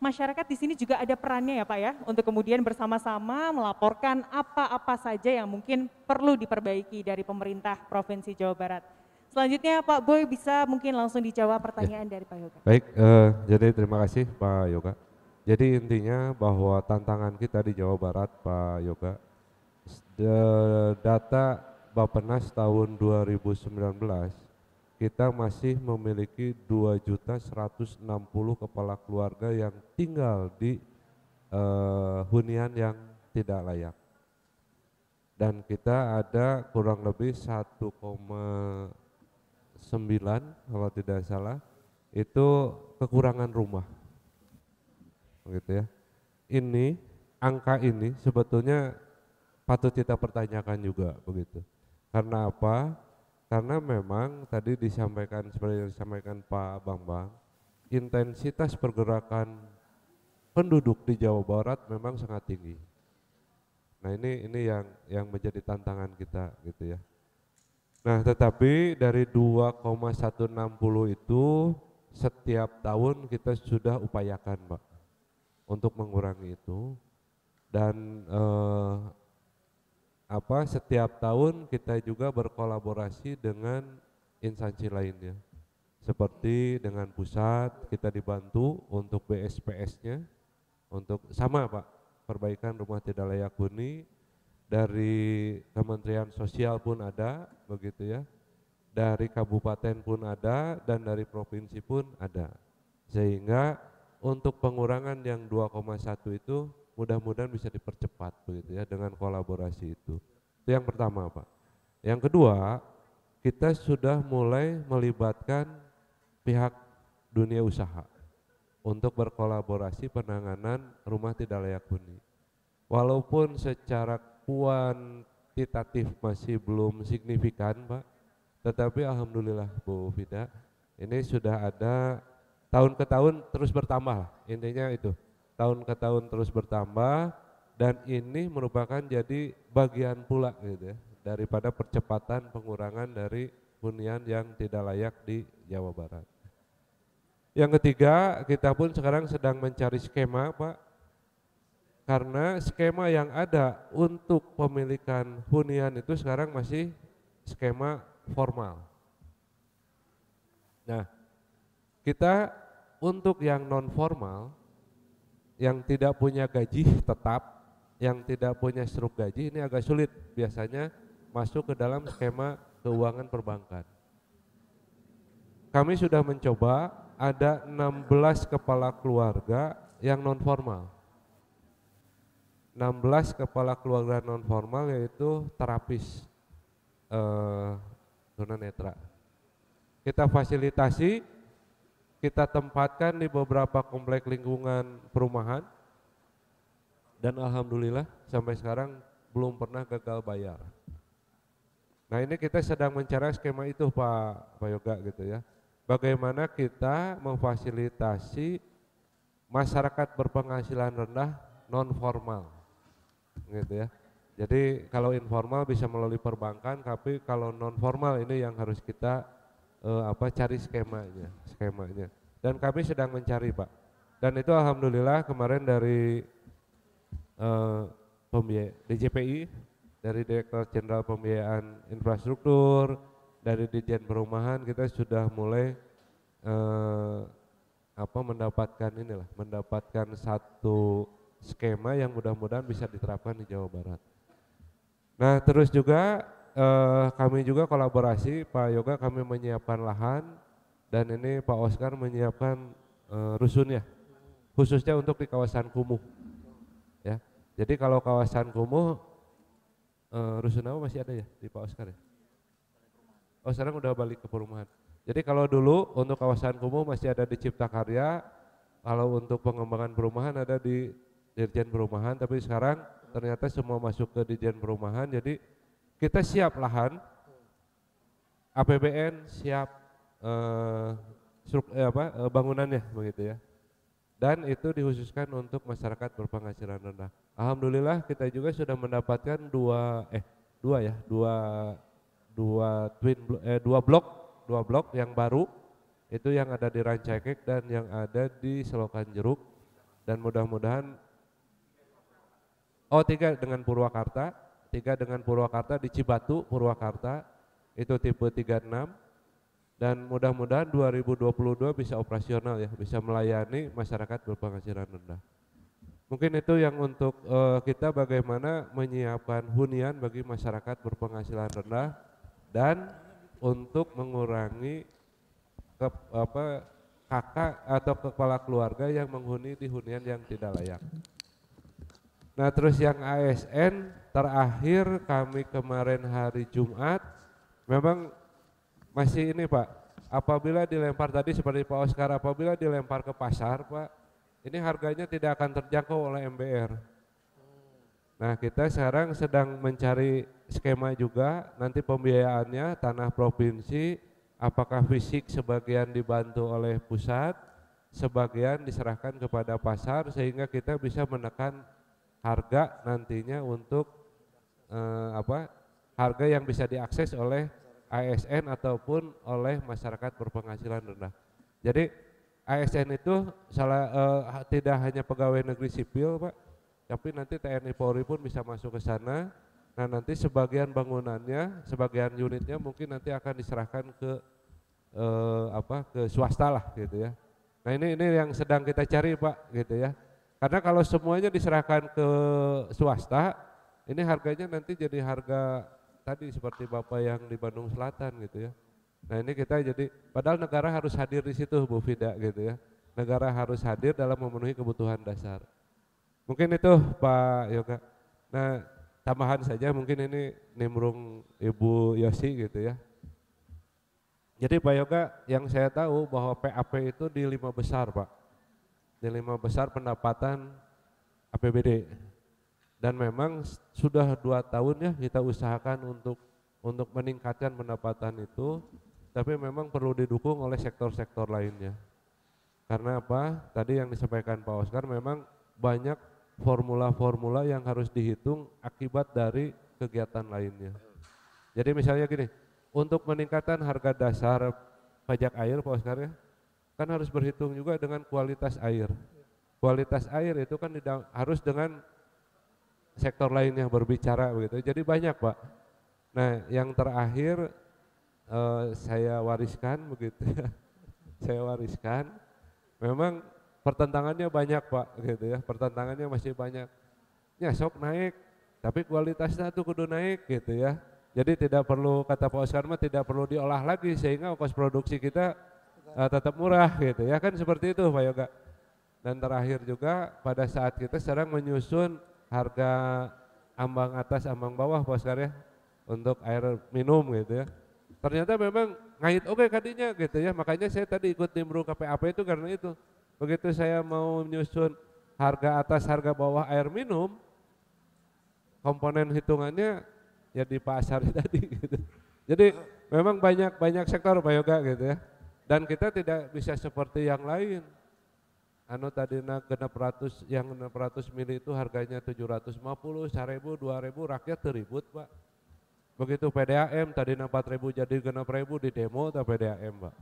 S1: masyarakat di sini juga ada perannya ya Pak ya, untuk kemudian bersama-sama melaporkan apa-apa saja yang mungkin perlu diperbaiki dari pemerintah Provinsi Jawa Barat. Selanjutnya Pak Boy bisa mungkin langsung dijawab pertanyaan dari Pak Yoga.
S3: Baik, jadi terima kasih Pak Yoga. Jadi intinya bahwa tantangan kita di Jawa Barat Pak Yoga, data Bappenas tahun 2019 kita masih memiliki 2.160.000 kepala keluarga yang tinggal di hunian yang tidak layak. Dan kita ada kurang lebih 1,9 kalau tidak salah itu kekurangan rumah, begitu ya. Angka ini sebetulnya patut kita pertanyakan juga begitu. Karena apa? Karena memang tadi disampaikan seperti yang disampaikan Pak Bambang, intensitas pergerakan penduduk di Jawa Barat memang sangat tinggi. Nah ini yang menjadi tantangan kita gitu ya. Nah tetapi dari 2,160 itu setiap tahun kita sudah upayakan Pak untuk mengurangi itu dan setiap tahun kita juga berkolaborasi dengan instansi lainnya. Seperti dengan pusat kita dibantu untuk BSPS-nya untuk sama Pak, perbaikan rumah tidak layak huni. Dari Kementerian Sosial pun ada, begitu ya. Dari kabupaten pun ada dan dari provinsi pun ada. Sehingga untuk pengurangan yang 2,1 itu mudah-mudahan bisa dipercepat begitu ya dengan kolaborasi itu. Itu yang pertama Pak. Yang kedua, kita sudah mulai melibatkan pihak dunia usaha untuk berkolaborasi penanganan rumah tidak layak huni. Walaupun secara kuantitatif masih belum signifikan Pak, tetapi alhamdulillah Bu Fida, ini sudah ada tahun ke tahun terus bertambah, intinya itu tahun ke tahun terus bertambah dan ini merupakan jadi bagian pula gitu ya daripada percepatan pengurangan dari hunian yang tidak layak di Jawa Barat. Yang ketiga, kita pun sekarang sedang mencari skema Pak, karena skema yang ada untuk pemilikan hunian itu sekarang masih skema formal. Nah, kita untuk yang non formal, yang tidak punya gaji tetap, yang tidak punya struk gaji ini agak sulit biasanya masuk ke dalam skema keuangan perbankan. Kami sudah mencoba ada 16 kepala keluarga yang non formal. 16 kepala keluarga non formal yaitu terapis tunanetra. Kita fasilitasi, kita tempatkan di beberapa komplek lingkungan perumahan dan alhamdulillah sampai sekarang belum pernah gagal bayar. Nah ini kita sedang mencari skema itu Pak Yoga gitu ya. Bagaimana kita memfasilitasi masyarakat berpenghasilan rendah non formal gitu ya. Jadi kalau informal bisa melalui perbankan, tapi kalau non formal ini yang harus kita cari skemanya. Dan kami sedang mencari Pak. Dan itu alhamdulillah kemarin dari DJPI, dari Direktur Jenderal Pembiayaan Infrastruktur, dari Ditjen Perumahan kita sudah mulai mendapatkan satu skema yang mudah-mudahan bisa diterapkan di Jawa Barat. Nah terus juga kami juga kolaborasi Pak Yoga, kami menyiapkan lahan dan ini Pak Oscar menyiapkan rusunnya khususnya untuk di kawasan kumuh ya. Jadi kalau kawasan kumuh rusun apa masih ada ya di Pak Oscar ya? Oh sekarang udah balik ke perumahan. Jadi kalau dulu untuk kawasan kumuh masih ada di Cipta Karya, kalau untuk pengembangan perumahan ada di Dirjen Perumahan, tapi sekarang ternyata semua masuk ke Dirjen Perumahan, jadi kita siap lahan, APBN siap bangunannya begitu ya. Dan itu dikhususkan untuk masyarakat berpenghasilan rendah. Alhamdulillah kita juga sudah mendapatkan dua blok yang baru, itu yang ada di Rancaikek dan yang ada di Selokan Jeruk, dan mudah-mudahan 3 dengan Purwakarta, 3 dengan Purwakarta di Cibatu, Purwakarta, itu tipe 36, dan mudah-mudahan 2022 bisa operasional ya, bisa melayani masyarakat berpenghasilan rendah. Mungkin itu yang untuk kita bagaimana menyiapkan hunian bagi masyarakat berpenghasilan rendah dan untuk mengurangi kakak atau kepala keluarga yang menghuni di hunian yang tidak layak. Nah terus yang ASN terakhir kami kemarin hari Jumat memang masih ini Pak, apabila dilempar tadi seperti Pak Oscar, apabila dilempar ke pasar Pak, ini harganya tidak akan terjangkau oleh MBR. Nah kita sekarang sedang mencari skema juga, nanti pembiayaannya tanah provinsi, apakah fisik sebagian dibantu oleh pusat, sebagian diserahkan kepada pasar sehingga kita bisa menekan harga nantinya untuk harga yang bisa diakses oleh ASN ataupun oleh masyarakat berpenghasilan rendah. Jadi ASN itu tidak hanya pegawai negeri sipil Pak, tapi nanti TNI Polri pun bisa masuk ke sana. Nah nanti sebagian bangunannya, sebagian unitnya mungkin nanti akan diserahkan ke ke swasta lah gitu ya. Nah ini yang sedang kita cari Pak gitu ya. Karena kalau semuanya diserahkan ke swasta, ini harganya nanti jadi harga tadi seperti Bapak yang di Bandung Selatan gitu ya. Nah ini kita jadi, padahal negara harus hadir di situ Bu Fida gitu ya. Negara harus hadir dalam memenuhi kebutuhan dasar. Mungkin itu Pak Yoga. Nah tambahan saja mungkin ini nimbrung Ibu Yosi gitu ya. Jadi Pak Yoga yang saya tahu bahwa PAP itu di 5 besar Pak. Di 5 besar pendapatan APBD. Dan memang sudah 2 tahun ya kita usahakan untuk meningkatkan pendapatan itu, tapi memang perlu didukung oleh sektor-sektor lainnya. Karena apa? Tadi yang disampaikan Pak Oscar memang banyak formula-formula yang harus dihitung akibat dari kegiatan lainnya. Jadi misalnya gini, untuk meningkatkan harga dasar pajak air Pak Oscar ya, kan harus berhitung juga dengan kualitas air. Kualitas air itu kan harus dengan sektor lain yang berbicara begitu. Jadi banyak Pak. Nah yang terakhir saya wariskan begitu ya. Saya wariskan. Memang pertentangannya banyak Pak gitu ya. Pertentangannya masih banyak. Ya sok naik, tapi kualitasnya tuh kudu naik gitu ya. Jadi tidak perlu, kata Pak Oscar mah tidak perlu diolah lagi sehingga ongkos produksi kita tetap murah gitu ya, kan seperti itu Pak Yoga. Dan terakhir juga pada saat kita sedang menyusun harga ambang atas ambang bawah Pak Oscar ya untuk air minum gitu ya. Ternyata memang ngait kadinya gitu ya, makanya saya tadi ikut nimbrung KPAP itu karena itu. Begitu saya mau menyusun harga atas harga bawah air minum, komponen hitungannya ya di pasar tadi gitu. Jadi memang banyak sektor Pak Yoga gitu ya. Dan kita tidak bisa seperti yang lain. Tadina genep ratus, yang 600 mili itu harganya 750, 1000, 2000 rakyat teribut Pak. Begitu PDAM tadina 4000 jadi 6000 di demo tak PDAM Pak.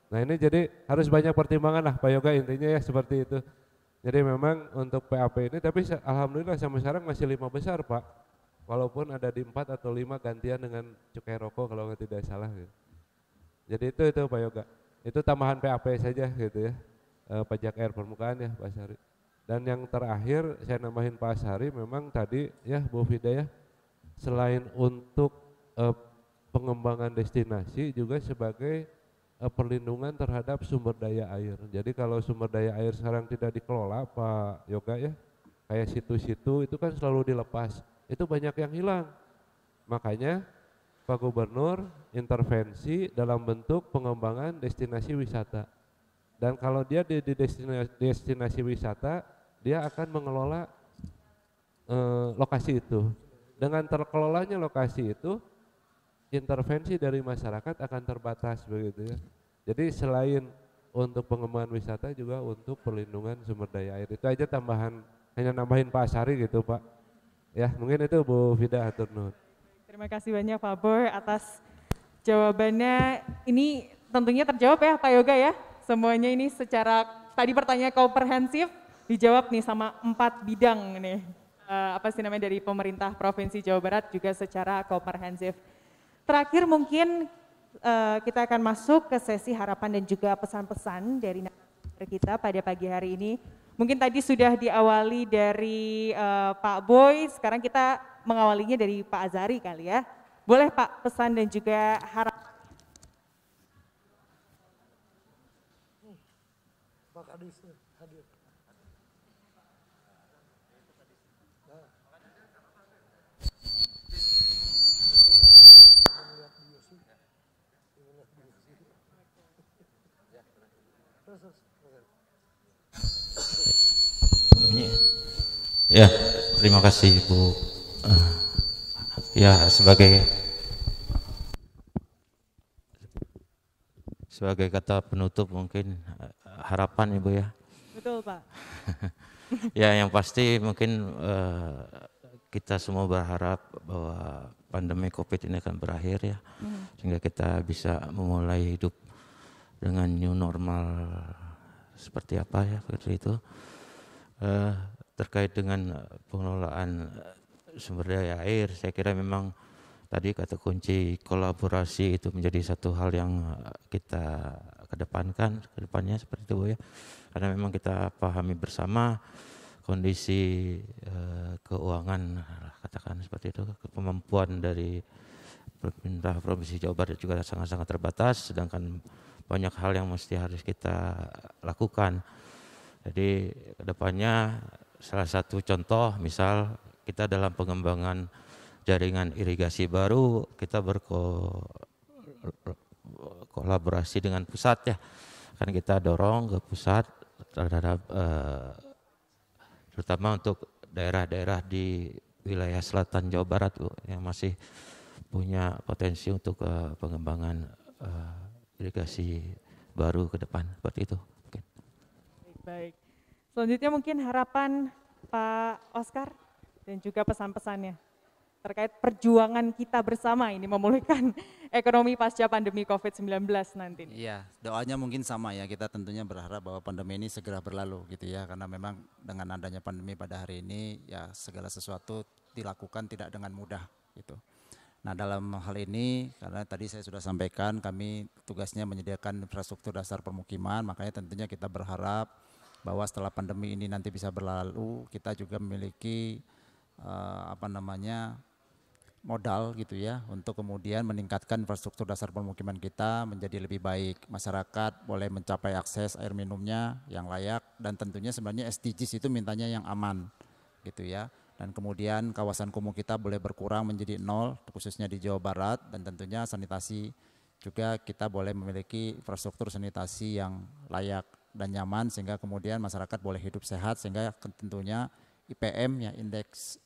S3: Nah ini jadi harus banyak pertimbangan lah Pak Yoga, intinya ya seperti itu. Jadi memang untuk PAP ini, tapi alhamdulillah sampai sekarang masih 5 besar Pak. Walaupun ada di 4 atau 5 gantian dengan cukai rokok kalau tidak salah gitu. Jadi itu Pak Yoga. Itu tambahan PAP saja gitu ya. Pajak air permukaan ya Pak Sari. Dan yang terakhir saya nambahin Pak Sari, memang tadi ya Bu Fida ya, selain untuk pengembangan destinasi juga sebagai perlindungan terhadap sumber daya air. Jadi kalau sumber daya air sekarang tidak dikelola Pak Yoga ya, kayak situ-situ itu kan selalu dilepas, itu banyak yang hilang. Makanya Pak Gubernur intervensi dalam bentuk pengembangan destinasi wisata. Dan kalau dia di destinasi wisata, dia akan mengelola lokasi itu. Dengan terkelolanya lokasi itu, intervensi dari masyarakat akan terbatas begitu ya. Jadi selain untuk pengembangan wisata juga untuk perlindungan sumber daya air. Itu aja tambahan, hanya nambahin Pak Asari gitu Pak. Ya mungkin itu Bu Fida atur nuhun.
S1: Terima kasih banyak Pak Boy atas jawabannya. Ini tentunya terjawab ya Pak Yoga ya. Semuanya ini secara tadi pertanyaan komprehensif dijawab nih sama 4 bidang nih. Dari pemerintah Provinsi Jawa Barat juga secara komprehensif. Terakhir mungkin kita akan masuk ke sesi harapan dan juga pesan-pesan dari narasumber kita pada pagi hari ini. Mungkin tadi sudah diawali dari Pak Boy, sekarang kita mengawalinya dari Pak Azari kali ya. Boleh Pak pesan dan juga harapan.
S2: Pak Kadis hadir.
S5: Ya, terima kasih Bu. Ya, sebagai kata penutup mungkin harapan Ibu ya.
S1: Betul Pak.
S5: Ya, yang pasti mungkin kita semua berharap bahwa pandemi COVID ini akan berakhir ya, sehingga kita bisa memulai hidup dengan new normal seperti apa ya, seperti itu. Terkait dengan pengelolaan sumber daya air, saya kira memang tadi kata kunci kolaborasi itu menjadi satu hal yang kita kedepankan ke depannya seperti itu Bu ya. Karena memang kita pahami bersama kondisi keuangan, katakan seperti itu, kemampuan dari pemerintah Provinsi Jawa Barat juga sangat-sangat terbatas, sedangkan banyak hal yang mesti harus kita lakukan. Jadi kedepannya salah satu contoh misal kita dalam pengembangan jaringan irigasi baru, kita berkolaborasi dengan pusat ya. Kan kita dorong ke pusat terhadap terutama untuk daerah-daerah di wilayah selatan Jawa Barat Bu, yang masih punya potensi untuk pengembangan irigasi baru ke depan seperti itu.
S1: Baik. Selanjutnya mungkin harapan Pak Oscar dan juga pesan-pesannya terkait perjuangan kita bersama ini memulihkan ekonomi pasca pandemi COVID-19 nanti.
S4: Iya, doanya mungkin sama ya, kita tentunya berharap bahwa pandemi ini segera berlalu gitu ya, karena memang dengan adanya pandemi pada hari ini ya segala sesuatu dilakukan tidak dengan mudah gitu. Nah dalam hal ini, karena tadi saya sudah sampaikan kami tugasnya menyediakan infrastruktur dasar permukiman, makanya tentunya kita berharap bahwa setelah pandemi ini nanti bisa berlalu, kita juga memiliki modal gitu ya untuk kemudian meningkatkan infrastruktur dasar permukiman kita menjadi lebih baik. Masyarakat boleh mencapai akses air minumnya yang layak, dan tentunya sebenarnya SDGs itu mintanya yang aman gitu ya. Dan kemudian kawasan kumuh kita boleh berkurang menjadi 0 khususnya di Jawa Barat, dan tentunya sanitasi juga kita boleh memiliki infrastruktur sanitasi yang layak dan nyaman sehingga kemudian masyarakat boleh hidup sehat, sehingga tentunya IPM ya indeks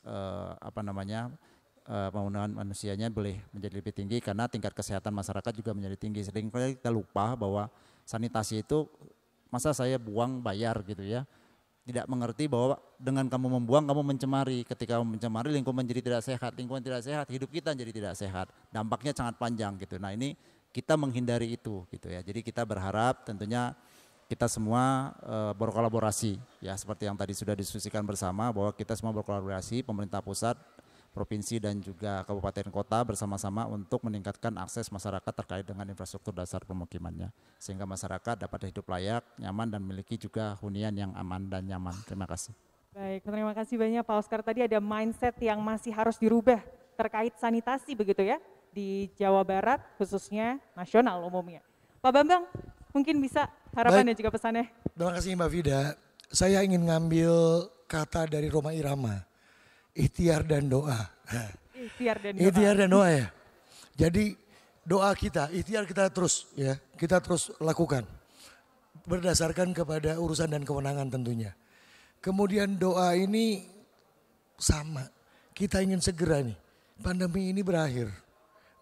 S4: pembangunan manusianya boleh menjadi lebih tinggi karena tingkat kesehatan masyarakat juga menjadi tinggi. Sering kita lupa bahwa sanitasi itu masa saya buang bayar gitu ya. Tidak mengerti bahwa dengan kamu membuang kamu mencemari. Ketika kamu mencemari lingkungan jadi tidak sehat, lingkungan tidak sehat, hidup kita jadi tidak sehat. Dampaknya sangat panjang gitu. Nah ini kita menghindari itu gitu ya. Jadi kita berharap tentunya kita semua berkolaborasi ya, seperti yang tadi sudah diskusikan bersama bahwa kita semua berkolaborasi, pemerintah pusat, provinsi dan juga kabupaten kota bersama-sama untuk meningkatkan akses masyarakat terkait dengan infrastruktur dasar pemukimannya, sehingga masyarakat dapat hidup layak, nyaman, dan memiliki juga hunian yang aman dan nyaman. Terima kasih.
S1: Baik, terima kasih banyak Pak Oscar. Tadi ada mindset yang masih harus dirubah terkait sanitasi begitu ya di Jawa Barat khususnya nasional umumnya. Pak Bambang mungkin bisa harapan dan juga pesannya.
S2: Terima kasih Mbak Vida. Saya ingin ngambil kata dari Roma Irama. Ikhtiar dan doa.
S1: Ikhtiar dan doa.
S2: Ikhtiar dan doa ya. Jadi doa kita, ikhtiar kita terus ya, kita terus lakukan. Berdasarkan kepada urusan dan kewenangan tentunya. Kemudian doa ini sama, kita ingin segera nih pandemi ini berakhir.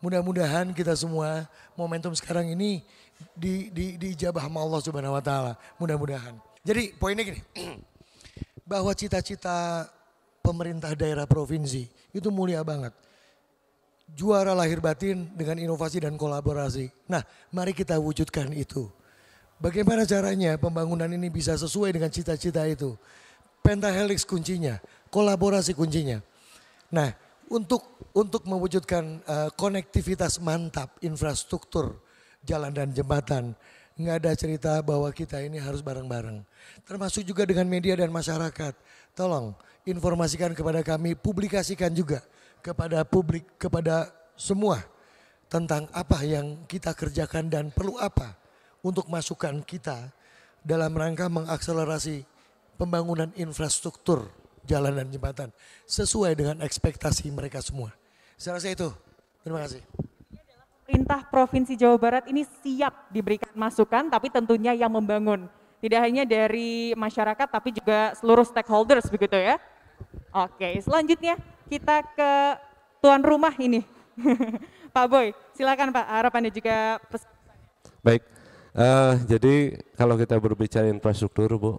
S2: Mudah-mudahan kita semua momentum sekarang ini diijabah sama Allah Subhanahu wa taala. Mudah-mudahan. Jadi poinnya gini. Bahwa cita-cita pemerintah daerah provinsi itu mulia banget. Juara lahir batin dengan inovasi dan kolaborasi. Nah, mari kita wujudkan itu. Bagaimana caranya pembangunan ini bisa sesuai dengan cita-cita itu? Pentahelix kuncinya, kolaborasi kuncinya. Nah, untuk mewujudkan konektivitas mantap, infrastruktur, jalan dan jembatan, nggak ada cerita bahwa kita ini harus bareng-bareng. Termasuk juga dengan media dan masyarakat. Tolong informasikan kepada kami, publikasikan juga kepada publik, kepada semua tentang apa yang kita kerjakan dan perlu apa untuk masukan kita dalam rangka mengakselerasi pembangunan infrastruktur jalan dan jembatan sesuai dengan ekspektasi mereka semua. Saya rasa itu. Terima kasih.
S1: Pemerintah Provinsi Jawa Barat ini siap diberikan masukan, tapi tentunya yang membangun. Tidak hanya dari masyarakat, tapi juga seluruh stakeholders begitu ya. Oke, selanjutnya kita ke tuan rumah ini. Pak Boy, silakan Pak, harapannya juga.
S3: Baik, jadi kalau kita berbicara infrastruktur Bu,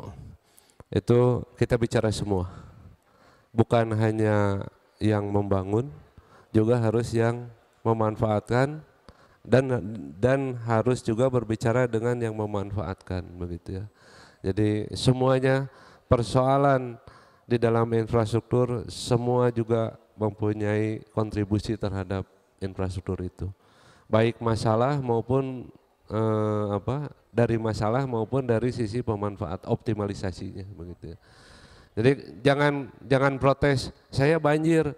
S3: itu kita bicara semua. Bukan hanya yang membangun, juga harus yang memanfaatkan dan harus juga berbicara dengan yang memanfaatkan begitu ya. Jadi semuanya persoalan di dalam infrastruktur semua juga mempunyai kontribusi terhadap infrastruktur itu. Baik masalah maupun dari masalah maupun dari sisi pemanfaat optimalisasinya begitu ya. Jadi jangan protes saya banjir.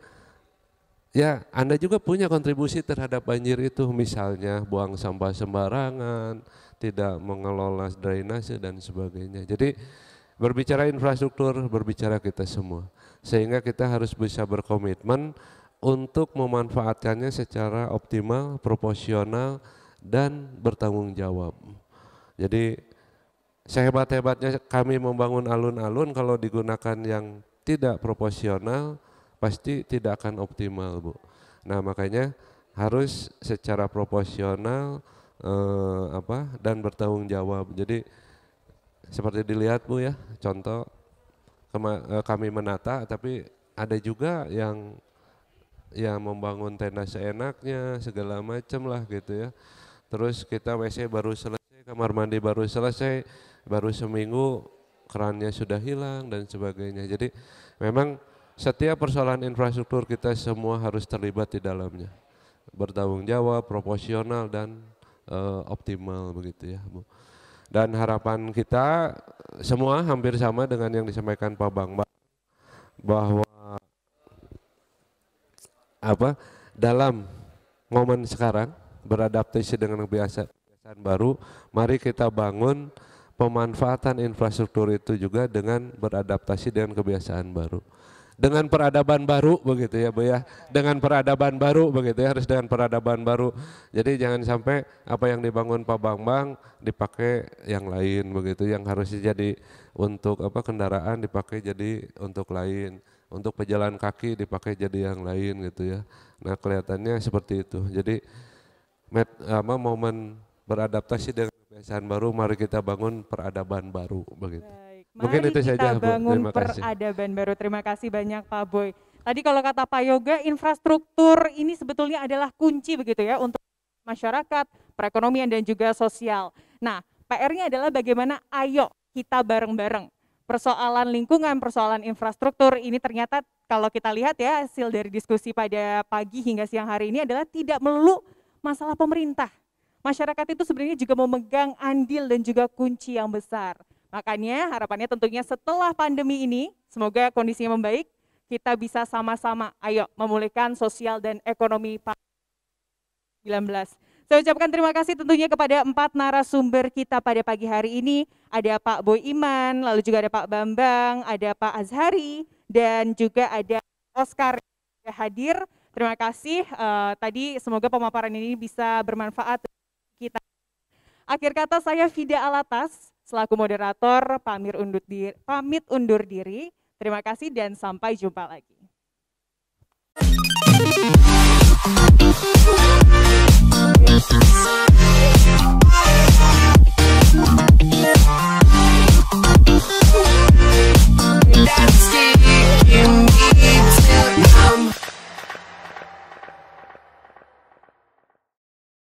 S3: Ya, Anda juga punya kontribusi terhadap banjir itu, misalnya buang sampah sembarangan, tidak mengelola drainase dan sebagainya. Jadi berbicara infrastruktur, berbicara kita semua. Sehingga kita harus bisa berkomitmen untuk memanfaatkannya secara optimal, proporsional, dan bertanggung jawab. Jadi sehebat-hebatnya kami membangun alun-alun, kalau digunakan yang tidak proporsional, pasti tidak akan optimal Bu. Nah makanya harus secara proporsional dan bertanggung jawab. Jadi seperti dilihat Bu ya, contoh kami menata, tapi ada juga yang membangun tenda seenaknya segala macam lah gitu ya. Terus kita WC baru selesai, kamar mandi baru selesai, baru seminggu kerannya sudah hilang dan sebagainya. Jadi memang setiap persoalan infrastruktur kita semua harus terlibat di dalamnya. Bertanggung jawab, proporsional dan optimal begitu ya Bu. Dan harapan kita semua hampir sama dengan yang disampaikan Pak Bambang, bahwa dalam momen sekarang beradaptasi dengan kebiasaan baru, mari kita bangun pemanfaatan infrastruktur itu juga dengan beradaptasi dengan kebiasaan baru. Dengan peradaban baru begitu ya Bu ya, dengan peradaban baru begitu ya, harus dengan peradaban baru. Jadi jangan sampai apa yang dibangun Pak Bambang dipakai yang lain begitu, yang harusnya jadi untuk kendaraan dipakai jadi untuk lain, untuk pejalan kaki dipakai jadi yang lain gitu ya. Nah kelihatannya seperti itu. Jadi momen beradaptasi dengan kebiasaan baru, mari kita bangun peradaban baru begitu. Mungkin
S1: Mari
S3: itu
S1: kita
S3: saja,
S1: bangun
S3: Bu. Terima kasih.
S1: peradaban baru. Terima kasih banyak Pak Boy. Tadi kalau kata Pak Yoga, infrastruktur ini sebetulnya adalah kunci begitu ya untuk masyarakat, perekonomian dan juga sosial. Nah, PR-nya adalah bagaimana ayo kita bareng-bareng. Persoalan lingkungan, persoalan infrastruktur ini ternyata kalau kita lihat ya hasil dari diskusi pada pagi hingga siang hari ini adalah tidak melulu masalah pemerintah. Masyarakat itu sebenarnya juga memegang andil dan juga kunci yang besar. Makanya harapannya tentunya setelah pandemi ini, semoga kondisinya membaik, kita bisa sama-sama ayo memulihkan sosial dan ekonomi 19. Saya ucapkan terima kasih tentunya kepada 4 narasumber kita pada pagi hari ini. Ada Pak Boy Iman, lalu juga ada Pak Bambang, ada Pak Azhari, dan juga ada Oscar yang hadir. Terima kasih. Tadi semoga pemaparan ini bisa bermanfaat kita. Akhir kata saya Fida Alatas selaku moderator pamit undur diri. Terima kasih dan sampai jumpa lagi.